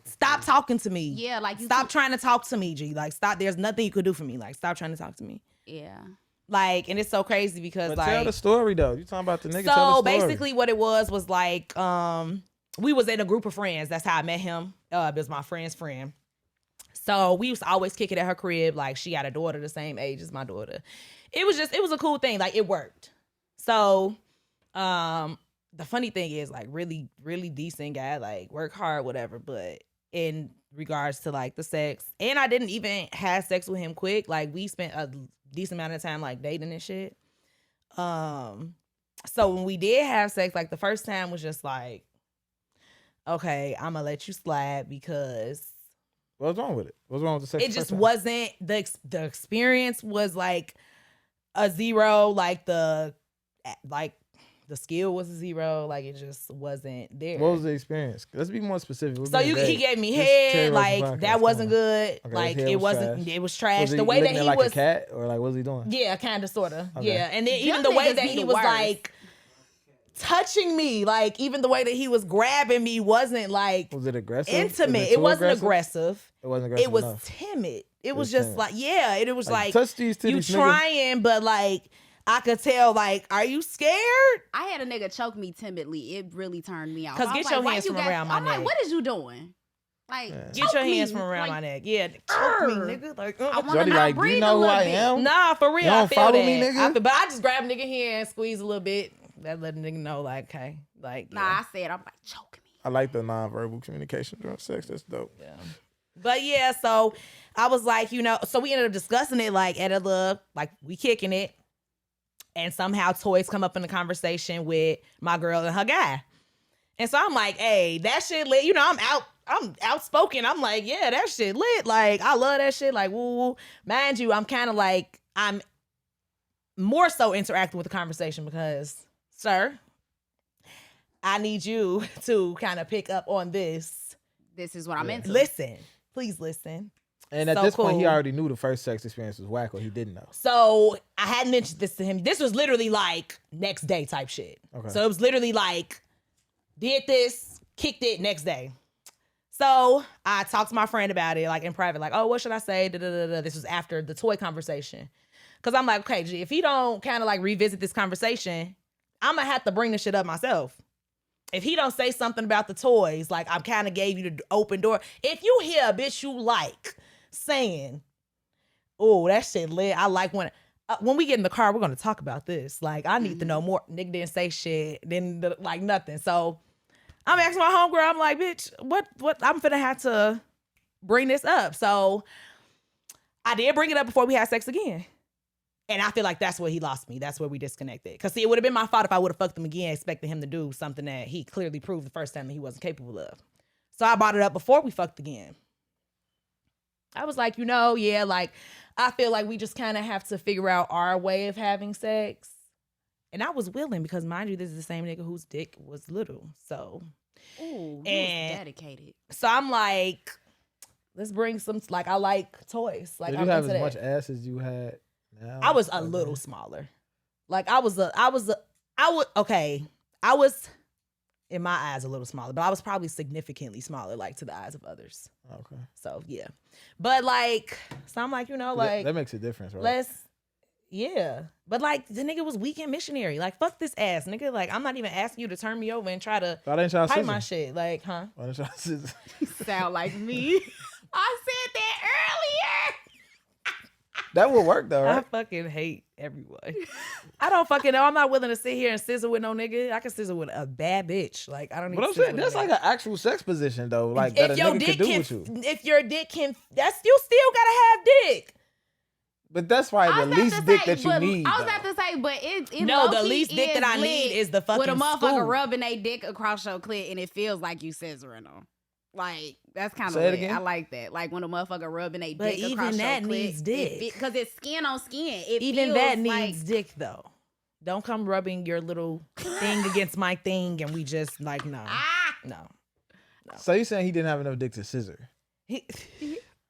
stop talking to me. Yeah, like, stop trying to talk to me, G. Like, stop. There's nothing you could do for me. Like, stop trying to talk to me. Yeah. Like, and it's so crazy because, but like, tell the story though. You talking about the nigga? So basically, what it was like, we was in a group of friends. That's how I met him. It was my friend's friend. So we used to always kick it at her crib. Like, she got a daughter the same age as my daughter. It was a cool thing. Like, it worked. So, the funny thing is, like, really, really decent guy, like, work hard, whatever. But in regards to, like, the sex, and I didn't even have sex with him quick. Like, we spent a decent amount of time, like, dating and shit. So when we did have sex, like, the first time was just like, okay, I'm gonna let you slide because. What's wrong with it? What's wrong with the sex? It just wasn't, the experience was like a 0, like the skill was a 0, like, it just wasn't there. What was the experience? Let's be more specific. So he gave me head, like, that wasn't good. Okay, like, it wasn't, it was trash. The way that he like was, a cat, or like, what was he doing? Yeah, kind of, sort of. Okay. Yeah, and then even the way that he was like touching me. Like, even the way that he was grabbing me wasn't like Was it aggressive? intimate. It wasn't aggressive. It wasn't aggressive. It was enough. timid. It was just timid. like, yeah. It was like touch these titties, you nigga. trying, but like I could tell, like, are you scared? I had a nigga choke me timidly. It really turned me off. 'Cause I get was your like, hands why from you got- around my I'm like, neck. what is you doing? Like, Yeah. Get your choke hands me. from around Like, my neck. Yeah, choke me, nigga. Like, I wanna Jody, not like, do breathe you a know who little I bit. am? Nah, for real. You don't I feel follow that. me, nigga? But I just grab a nigga hand, squeeze a little bit. That let a nigga know, like, okay, like, Nah, yeah. I said, I'm like, choke me. I like the nonverbal communication during sex. That's dope. Yeah. But yeah, so I was like, so we ended up discussing it like at a little, like we kicking it. And somehow toys come up in the conversation with my girl and her guy. And so I'm like, hey, that shit lit. I'm outspoken. I'm like, yeah, that shit lit. Like, I love that shit. Like, woo. Mind you, I'm kind of like, I'm more so interacting with the conversation because, sir, I need you to kind of pick up on this. This is what I'm into. Listen. Please listen. And at So this point, he cool. already knew the first sex experience was whack, or he didn't know. So I had mentioned this to him. This was literally like next day type shit. Okay. So it was literally like, did this, kicked it next day. So I talked to my friend about it, like in private, like, oh, what should I say? Da-da-da-da. This was after the toy conversation. Cause I'm like, okay, G, if he don't kind of like revisit this conversation, I'm gonna have to bring this shit up myself. If he don't say something about the toys, like I kind of gave you the open door. If you hear a bitch you like saying, oh, that shit lit. I like when we get in the car, we're going to talk about this. Like, I need to know more. Nigga didn't say shit. Like nothing. So I'm asking my homegirl, I'm like, bitch, what, I'm finna have to bring this up. So I did bring it up before we had sex again. And I feel like that's where he lost me. That's where we disconnected. Because, see, it would have been my fault if I would have fucked him again, expecting him to do something that he clearly proved the first time that he wasn't capable of. So I brought it up before we fucked again. I was like, yeah, like, I feel like we just kind of have to figure out our way of having sex. And I was willing because, mind you, this is the same nigga whose dick was little. So, Ooh, he was dedicated. So I'm like, let's bring some, like, I like toys. Like, Did I'm you have into as that. much ass as you had now? I was a little smaller. Like, I was, in my eyes, a little smaller, but I was probably significantly smaller, like, to the eyes of others. Okay. So, yeah. But, like, so I'm like, like. That makes a difference, right? Yeah. But, like, the nigga was weekend missionary. Like, fuck this ass, nigga. Like, I'm not even asking you to turn me over and try to Why didn't y'all fight scissor? my shit. Like, huh? Why didn't y'all scissor? Sound like me. I said that earlier. That would work, though, I right? fucking hate everyone. I don't fucking know. I'm not willing to sit here and scissor with no nigga. I can scissor with a bad bitch. Like, I don't need But to I'm scissor saying, with that's a like nigga. an actual sex position, though. Like, that a your nigga dick could do can, with you. if your dick can, you still gotta have dick. But that's probably the least dick that you need, I was though. about to say, but it No, the low-key least dick that I lit need is the fucking with a motherfucker scoop. rubbing a dick across your clit and it feels like you scissoring them. Like, that's kind of Say it lit. again? I like that. Like when a motherfucker rubbing a But dick even across that your clit. needs dick. Because it's skin on skin. It Even feels that like, needs dick, though. Don't come rubbing your little thing against my thing and we just, like, no. No. So you saying he didn't have enough dick to scissor?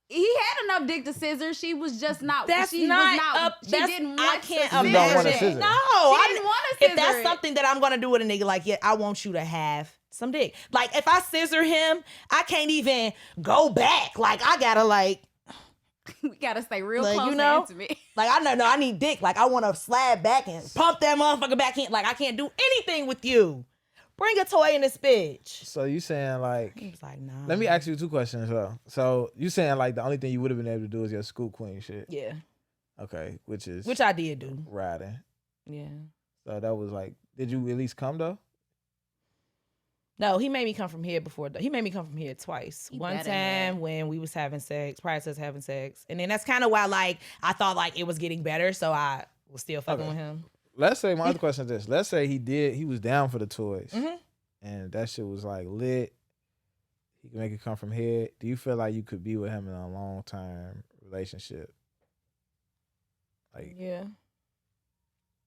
He had enough dick to scissor. She was just not. That's she not was not. up. She that's, didn't I want can't to imagine. You don't wanna scissor. No, She didn't want to scissor. If that's it. something that I'm gonna do with a nigga, like, yeah, I want you to have some dick. Like, if I scissor him, I can't even go back. Like, I gotta, like, we gotta stay real like, close you know? and intimate. like, I know, I need dick. Like, I want to slide back and pump that motherfucker back in. Like, I can't do anything with you. Bring a toy in this bitch. So you saying, like... He was like, nah. Let me ask you two questions, though. So you saying, like, the only thing you would have been able to do is your scoop queen shit. Yeah. Okay, which I did do. riding. Yeah. So that was like, did you at least come, though? No, he made me come from here before. He made me come from here twice. He One better time have. when we was having sex, prior to us having sex. And then that's kind of why, like, I thought, like, it was getting better, so I was still fucking with him. Let's say, my other question is this. Let's say he was down for the toys. Mhm. And that shit was, like, lit. He can make it come from here. Do you feel like you could be with him in a long-term relationship? Like, Yeah.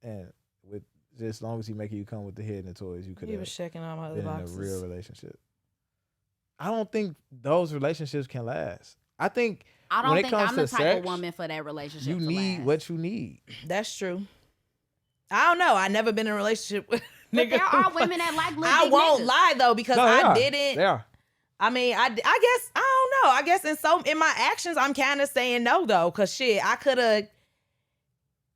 and with just as long as he making you come with the head and the toys, you could He have was checking all my other been in a boxes. real relationship. I don't think those relationships can last. I think I don't when it think comes I'm the to type sex, of woman for that relationship. you to need last. what you need. That's true. I don't know. I never been in a relationship with But there are women that like little I dick won't niggas. lie though, because No, I they didn't. are. I mean, I guess I don't know. I guess in my actions, I'm kind of saying no though, cause shit, I could have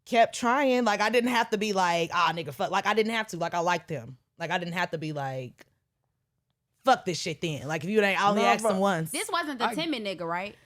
kept trying. Like I didn't have to be like, nigga, fuck. Like I didn't have to. Like I liked him. Like I didn't have to be like, fuck this shit then. Like if you ain't, I only asked him once. This wasn't the timid nigga, right?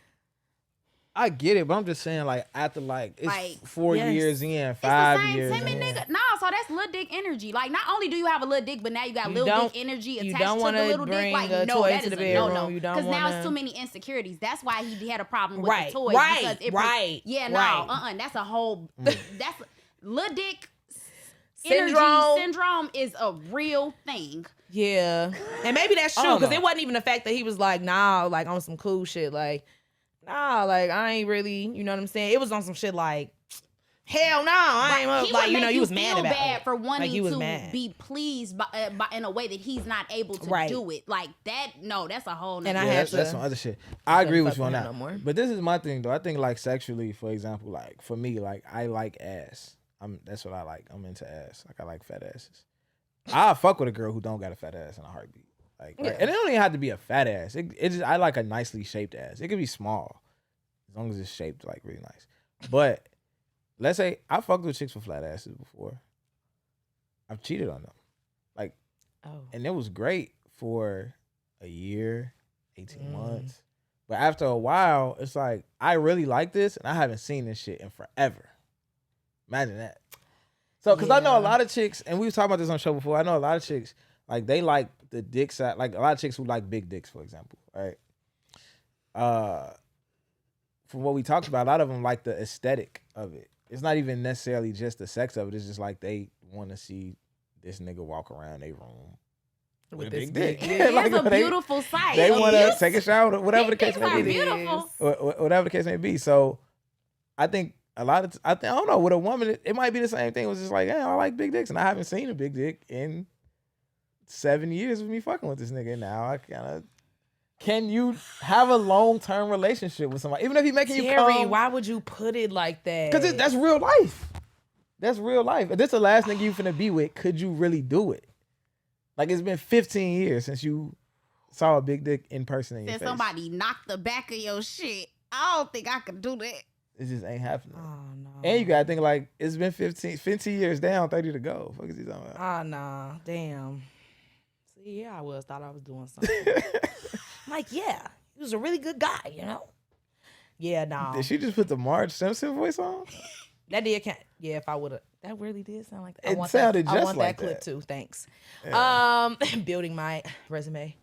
I get it, but I'm just saying, like, after, like, it's Like, 4 yes. years in, It's 5 the same years timid in. nigga. No, so that's little dick energy. Like, not only do you have a little dick, but now you got You little don't- dick energy you attached don't to wanna the little dick. bring Like, a no, toy that to is the a no, bedroom. no. You don't Because now wanna- it's too many insecurities. That's why he had a problem with Right, the toys. right, because it right, Yeah, right. no, that's a whole. That's little dick Syndrome. syndrome is a real thing. Yeah. And maybe that's I true, don't because know. it wasn't even the fact that he was like, nah, like on some cool shit. Like, nah, like I ain't really, you know what I'm saying? It was on some shit like, hell no, I ain't up. He Like, would you know, make you was mad feel about bad it. for wanting Like, he was to mad. be pleased by in a way that he's not able to Right. do it. Like that, no, that's a whole nother. And I Yeah, had that's, that's to- some other shit. I agree with fuck you on with him that. no more. But this is my thing, though. I think, like, sexually, for example, like, for me, like, I like ass. That's what I like. I'm into ass. Like, I like fat asses. I fuck with a girl who don't got a fat ass in a heartbeat. Like, Yeah. and it don't even have to be a fat ass. It just, I like a nicely shaped ass. It could be small, as long as it's shaped like really nice. But let's say I fucked with chicks with flat asses before. I've cheated on them, like, and it was great for a year, 18 months. But after a while, it's like I really like this, and I haven't seen this shit in forever. Imagine that. So, because I know a lot of chicks, and we was talking about this on the show before. I know a lot of chicks, like, they like the dick side, like a lot of chicks who like big dicks, for example, right? From what we talked about, a lot of them like the aesthetic of it. It's not even necessarily just the sex of it. It's just like they want to see this nigga walk around their room with a big dick. It's Like, a they- beautiful sight. They want to Yes. take a shower, whatever the Big case dicks may are be. beautiful. Whatever the case may be. So, I think a lot of, I don't know, with a woman, it might be the same thing. It was just like, yeah, I like big dicks, and I haven't seen a big dick in 7 years of me fucking with this nigga. Now I kind of, can you have a long-term relationship with somebody, even if he making you Terry, come? why would you put it like that? Because that's real life. That's real life. If this the last nigga you finna be with, could you really do it? Like, it's been 15 years since you saw a big dick in person in your Since face. somebody knocked the back of your shit, I don't think I could do that. It just ain't happening. Oh, no. And you gotta think, like, it's been 15 years down, 30 to go. Fuck is he talking about? Oh, nah. Damn. See, yeah, thought I was doing something. Like, yeah, he was a really good guy, you know? Yeah, nah. Did she just put the Marge Simpson voice on? That did count. Yeah, if I would have. That really did sound like that. It sounded I just want like that clip that. too. Thanks. Yeah. Building my resume.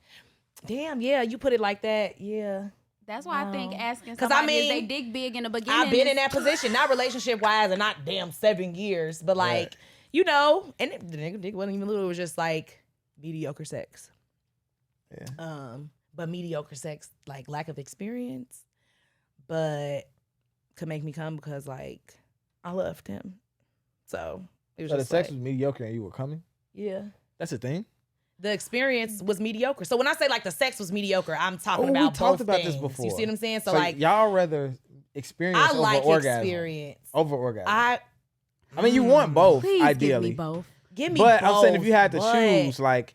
Damn, yeah, you put it like that. Yeah. That's why I think asking 'Cause somebody I is they mean, dick big in the beginning. I've been in that position, not relationship wise, and not damn 7 years, but like, Right. you know, and the nigga dick wasn't even little. It was just like mediocre sex. Yeah. But mediocre sex, like lack of experience, but could make me come because like I loved him. So it was So the just sex like, was mediocre and you were coming? yeah. That's a thing? The experience was mediocre. So when I say like the sex was mediocre, I'm talking Oh, about we talked both about things. this before. You see what I'm saying? So, So like, y'all rather experience I over like orgasm. experience. Over orgasm. I mean, you want both, Please ideally. give me both. give me But both, I'm saying if you had to but choose, like,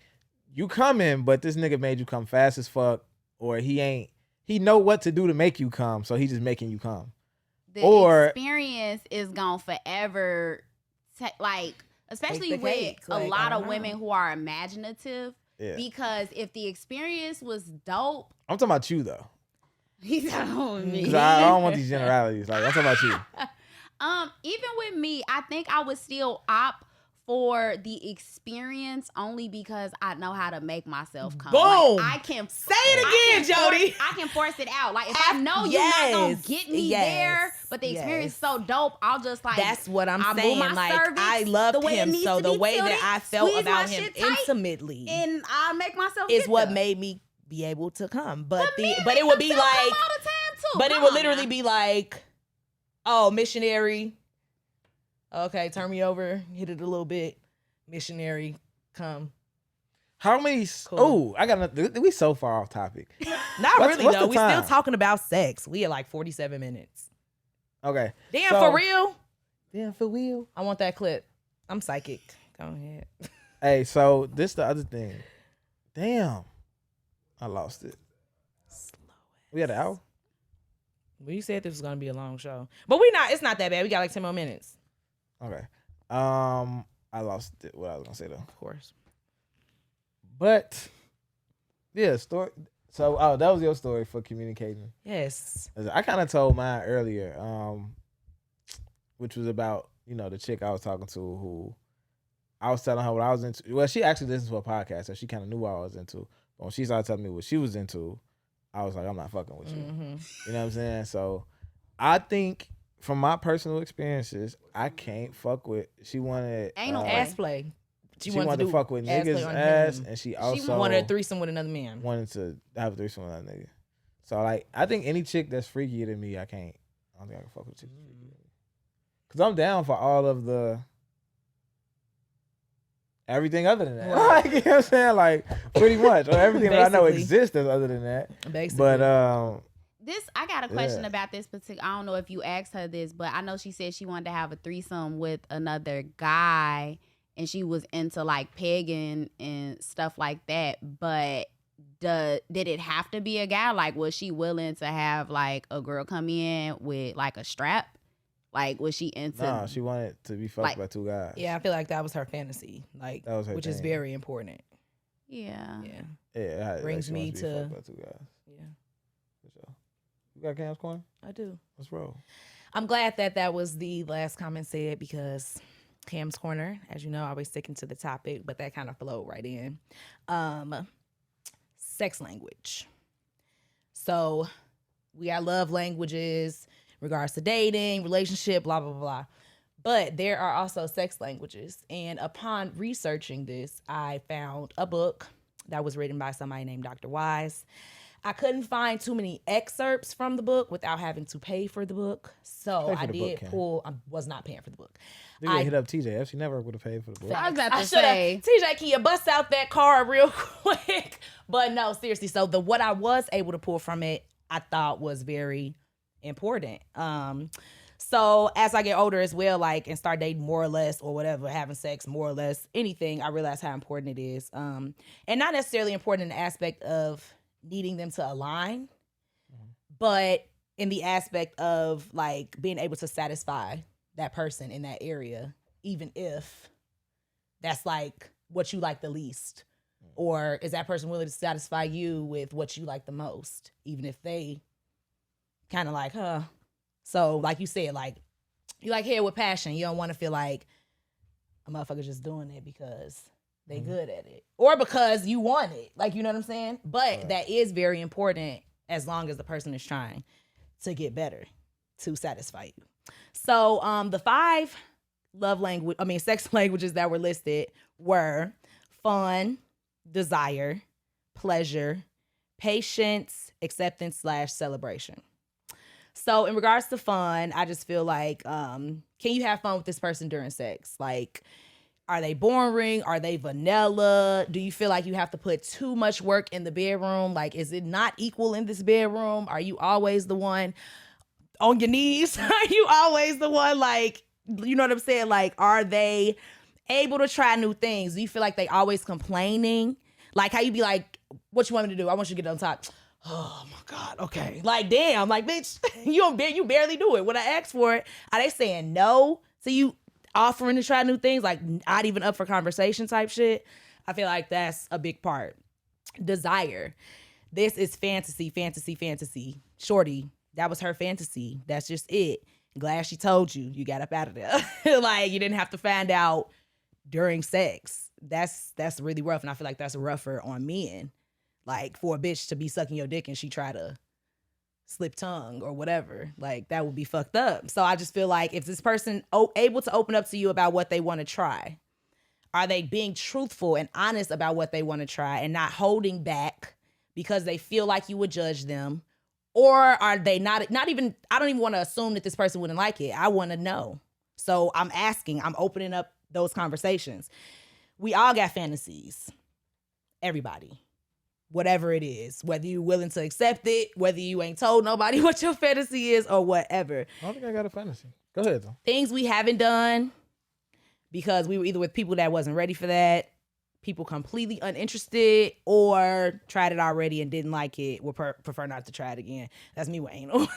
you come in, but this nigga made you come fast as fuck, or he know what to do to make you come, so he just making you come. The Or- experience is gonna forever, like, especially Take the with cake. a Like, lot I of don't women know. who are imaginative. Yeah. Because if the experience was dope, I'm talking about you, though. he's on me. Because I don't want these generalities. Like, I'm talking about you. Even with me, I think I would still opt for the experience only because I know how to make myself come. Boom. Like, I can Say it again, Jody. I can force it out. Like, if I know you're not gonna Yes. get me Yes. there, but the experience is so dope, I'll just like. that's what I'm I move saying. my Like cervix I the loved way it him, needs so to the be way that tilted, I felt squeeze my about him shit tight, intimately and I make myself is get what there. made me be able to come. But men it make would be themselves like, come all the time too. but it Come would on literally now. be like, oh, missionary. Okay, turn me over, hit it a little bit. Missionary, come. How many? Cool. Oh, I got. We so far off topic. Not What's- really what's though. the We still time? talking about sex. We at like 47 minutes. Okay. Damn, So- for real. Damn, for real. I want that clip. I'm psychic. Go ahead. Hey, so this the other thing. Damn, I lost it. We had an hour. Well, you said this was gonna be a long show, but we not. It's not that bad. We got like 10 more minutes. Okay. I lost it, what I was gonna say though. Of course. But yeah, story. So that was your story for communicating. Yes. I kind of told mine earlier, which was about the chick I was talking to who I was telling her what I was into. Well, she actually listens to a podcast, so she kind of knew what I was into. But when she started telling me what she was into, I was like, I'm not fucking with you. Mm-hmm. You know what I'm saying? So I think from my personal experiences, I can't fuck with. She wanted Ain't no Ass play. She wanted to fuck with niggas' ass, and she also wanted a threesome with another man. Wanted to have a threesome with another nigga. So like, I think any chick that's freakier than me, I don't think I can fuck with chicks freakier than me. Cause I'm down for all of the everything other than that. Right. Like, you know what I'm saying? Like, pretty much, or everything that I know Basically. exists that's other than that. Basically. But I got a question about this particular. I don't know if you asked her this, but I know she said she wanted to have a threesome with another guy, and she was into like pegging and stuff like that. But did it have to be a guy? Like, was she willing to have like a girl come in with like a strap? Like, was she into? No, she wanted to be fucked by two guys. Yeah, I feel like that was her fantasy. Like, that was her which thing. is very important. Yeah. Yeah. Brings me to. to. Fucked by two guys. Yeah. For sure. You got Cam's Corner? I do. Let's roll. I'm glad that was the last comment said because Cam's Corner, as you know, always sticking to the topic, but that kind of flowed right in. Sex language. So we got love languages in regards to dating, relationship, blah, blah, blah. But there are also sex languages. And upon researching this, I found a book that was written by somebody named Dr. Wise. I couldn't find too many excerpts from the book without having to pay for the book. So I did pull, I was not paying for the book. I hit up TJ. She never would have paid for the book. I was about to say, TJ, can you bust out that card real quick? But no, seriously. So what I was able to pull from it, I thought was very important. So as I get older as well, like, and start dating more or less or whatever, having sex more or less, anything, I realize how important it is. And not necessarily important in the aspect of needing them to align, but in the aspect of like being able to satisfy that person in that area, even if that's like what you like the least, or is that person willing to satisfy you with what you like the most, even if they kind of like, So like you said, like you like head with passion. You don't want to feel like a motherfucker just doing it because they good at it or because you want it. Like, you know what I'm saying? But that is very important as long as the person is trying to get better to satisfy you. So the 5 sex languages that were listed were fun, desire, pleasure, patience, acceptance / celebration. So in regards to fun, I just feel like, can you have fun with this person during sex? Like, are they boring? Are they vanilla? Do you feel like you have to put too much work in the bedroom? Like, is it not equal in this bedroom? Are you always the one on your knees? Are you always the one, like, you know what I'm saying? Like, are they able to try new things? Do you feel like they always complaining? Like, how you be like, what you want me to do? I want you to get on top. Oh my God, okay. Like, damn, like, bitch, you barely do it. When I ask for it, are they saying no to you offering to try new things, like not even up for conversation type shit? I feel like that's a big part. Desire. This is fantasy. Shorty, that was her fantasy. That's just it. Glad she told you. You got up out of there. Like, you didn't have to find out during sex. That's really rough, and I feel like that's rougher on men. Like, for a bitch to be sucking your dick and she try to slip tongue or whatever, like, that would be fucked up. So I just feel like if this person able to open up to you about what they want to try, are they being truthful and honest about what they want to try and not holding back because they feel like you would judge them? Or are they not even, I don't even want to assume that this person wouldn't like it. I want to know. So I'm asking, I'm opening up those conversations. We all got fantasies. Everybody. Whatever it is, whether you're willing to accept it, whether you ain't told nobody what your fantasy is or whatever. I don't think I got a fantasy. Go ahead, though. Things we haven't done because we were either with people that wasn't ready for that, people completely uninterested or tried it already and didn't like it would prefer not to try it again. That's me with anal.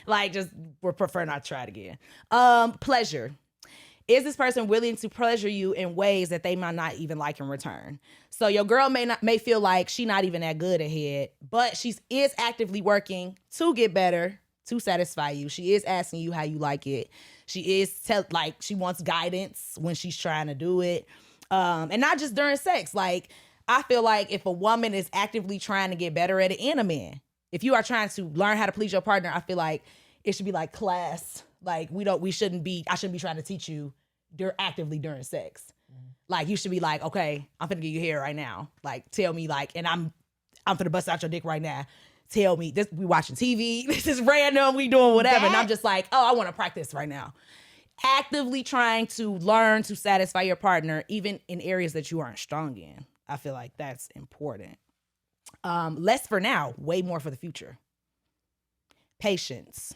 Like, just would prefer not to try it again. Pleasure. Is this person willing to pleasure you in ways that they might not even like in return? So your girl may feel like she not even that good at head, but she is actively working to get better, to satisfy you. She is asking you how you like it. She is she wants guidance when she's trying to do it. And not just during sex. Like, I feel like if a woman is actively trying to get better at it, and a man, if you are trying to learn how to please your partner, I feel like it should be like class. Like, I shouldn't be trying to teach you actively during sex. Like, you should be like, okay, I'm finna get you here right now. Like, tell me, like, and I'm finna bust out your dick right now. Tell me this. We watching TV. This is random. We doing whatever. And I'm just like, oh, I want to practice right now. Actively trying to learn to satisfy your partner, even in areas that you aren't strong in. I feel like that's important. Less for now, way more for the future. Patience.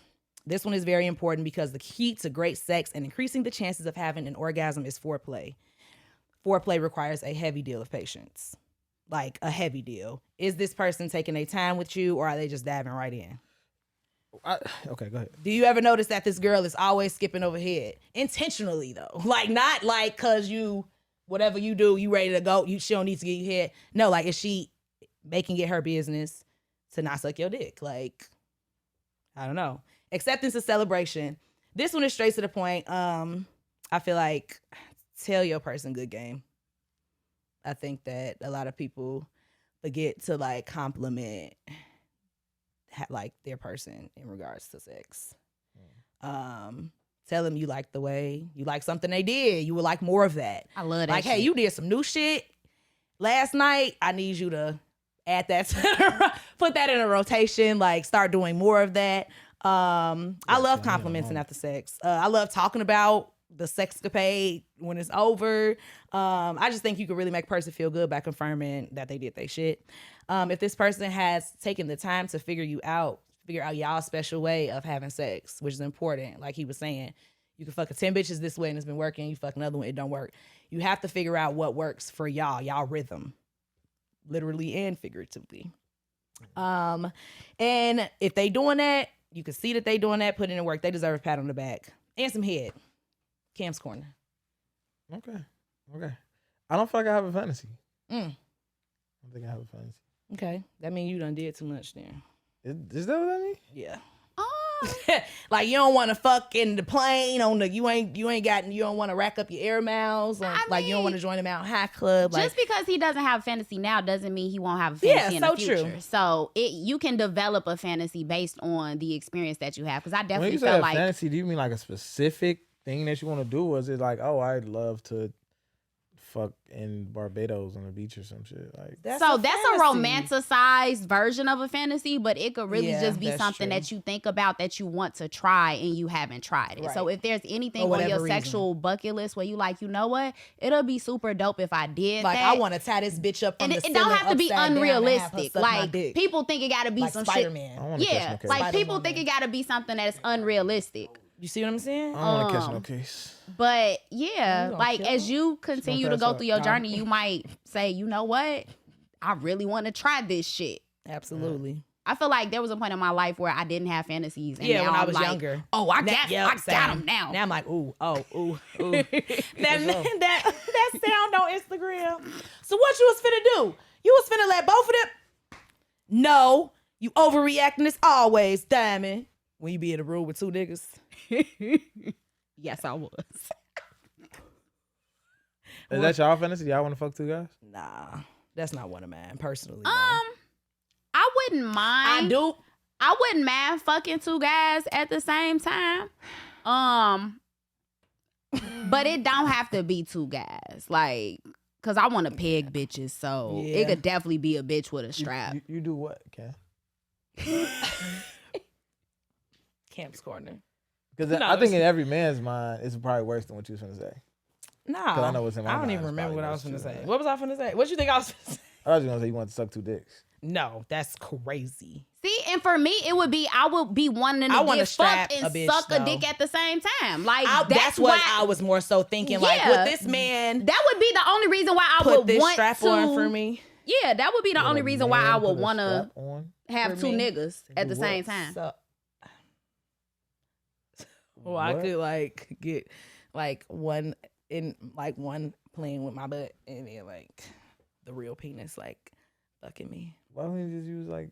This one is very important because the key to great sex and increasing the chances of having an orgasm is foreplay. Foreplay requires a heavy deal of patience. Like, a heavy deal. Is this person taking their time with you, or are they just diving right in? Okay, go ahead. Do you ever notice that this girl is always skipping over head? Intentionally, though. Like, not like because whatever you do, you ready to go, she don't need to get you head. No, like, is she making it her business to not suck your dick? Like, I don't know. Acceptance of celebration. This one is straight to the point. I feel like tell your person good game. I think that a lot of people forget to like compliment like their person in regards to sex. Tell them you like the way you like something they did. You would like more of that. I love that. Like, hey, you did some new shit last night. I need you to add that put that in a rotation. Like, start doing more of that. I love complimenting after sex. I love talking about the sexcapade when it's over. I just think you could really make a person feel good by confirming that they did their shit. If this person has taken the time to figure out y'all's special way of having sex, which is important. Like he was saying, you can fuck 10 bitches this way and it's been working. You fuck another one, it don't work. You have to figure out what works for y'all rhythm, literally and figuratively. And if they doing that, you can see that they doing that, put in the work. They deserve a pat on the back and some head. Cam's corner. Okay. I don't feel like I have a fantasy. Mm. I don't think I have a fantasy. Okay, that means you done did too much then. Is that what that means? Yeah. Like, you don't want to fuck in the plane on the you don't want to rack up your air miles on, like, you don't want to join the Mountain High Club. Just because he doesn't have fantasy now doesn't mean he won't have a fantasy in the future. True. So you can develop a fantasy based on the experience that you have. Because I When definitely you felt say like fantasy, do you mean like a specific thing that you want to do, or is it like, oh, I'd love to fuck in Barbados on the beach or some shit? Like, That's a fantasy. romanticized version of a fantasy, but it could really just be that's something true. that you think about that you want to try and you haven't tried it. Right. So if there's anything For on whatever your reason. sexual bucket list where you like, you know what, it'll be super dope if I did Like, that. I want to tie this bitch up from and the it don't ceiling have to be upside down and have her unrealistic. suck my Like, dick. people think it got to be Like some Spider-Man. I don't wanna catch Yeah, no case. like people Spider-Woman. think it got to be something that's unrealistic. You see what I'm saying? I don't want to catch no case. But yeah, gonna like kill as him? you continue to pass go out. through your Nah. journey, you might say, you know what, I really want to try this shit. Absolutely. I feel like there was a point in my life where I didn't have fantasies. And Yeah, now when I I'm was like, younger. Oh, I Now- got yeah, I same. got them now. Now I'm like, ooh. that sound on Instagram. So what you was finna do? You was finna let both of them? No, you overreacting as always, Diamond. When you be in a room with two niggas. Yes, I was. Is that y'all fantasy? Y'all want to fuck two guys? Nah, that's not one of mine personally. I wouldn't mind. I do. I wouldn't mind fucking two guys at the same time. But it don't have to be two guys. Like, cause I want to peg bitches, so Yeah. it could definitely be a bitch with a strap. You do what, Kat? Camp's corner. Because No, I think in every man's mind, it's probably worse than what you was finna say. Nah, I know what's in my I don't mind. even It's remember probably what I was worse finna too, say. man. What was I finna say? What you think I was finna say? I was gonna say you want to suck 2 dicks. No, that's crazy. See, and for me, it would be I would be wanting I to wanna get strap fucked and a bitch, suck a though. dick at the same time. Like That's what why, I was more so thinking. Like, Yeah. with this man That would be the only reason why I put would this want strap to. on for me. Yeah, that would be the only Would a reason why I man would put a want to strap on? have For 2 me? niggas at the Do same what? time. So, well, I What? could like get like one playing with my butt and then like the real penis like fucking me. Why don't you just use like?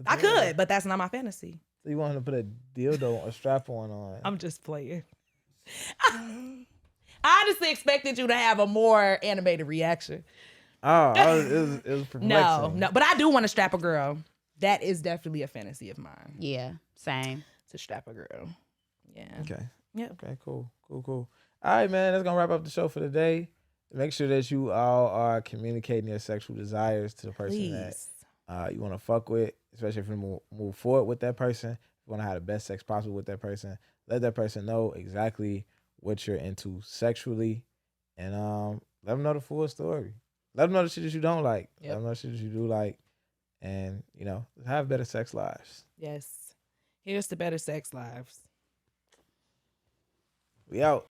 I could, but that's not my fantasy. So you want him to put a dildo, a strap on? I'm just playing. I honestly expected you to have a more animated reaction. Oh, it was perplexing. No, but I do want to strap a girl. That is definitely a fantasy of mine. Yeah, same. To strap a girl. Yeah. Okay. Yeah. Okay. Cool. All right, man. That's gonna wrap up the show for today. Make sure that you all are communicating your sexual desires to the person that you want to fuck with, especially if you move forward with that person. If you want to have the best sex possible with that person, let that person know exactly what you're into sexually, and let them know the full story. Let them know the shit that you don't like. Yep. Let them know the shit that you do like, and have better sex lives. Yes. Here's to better sex lives. We out.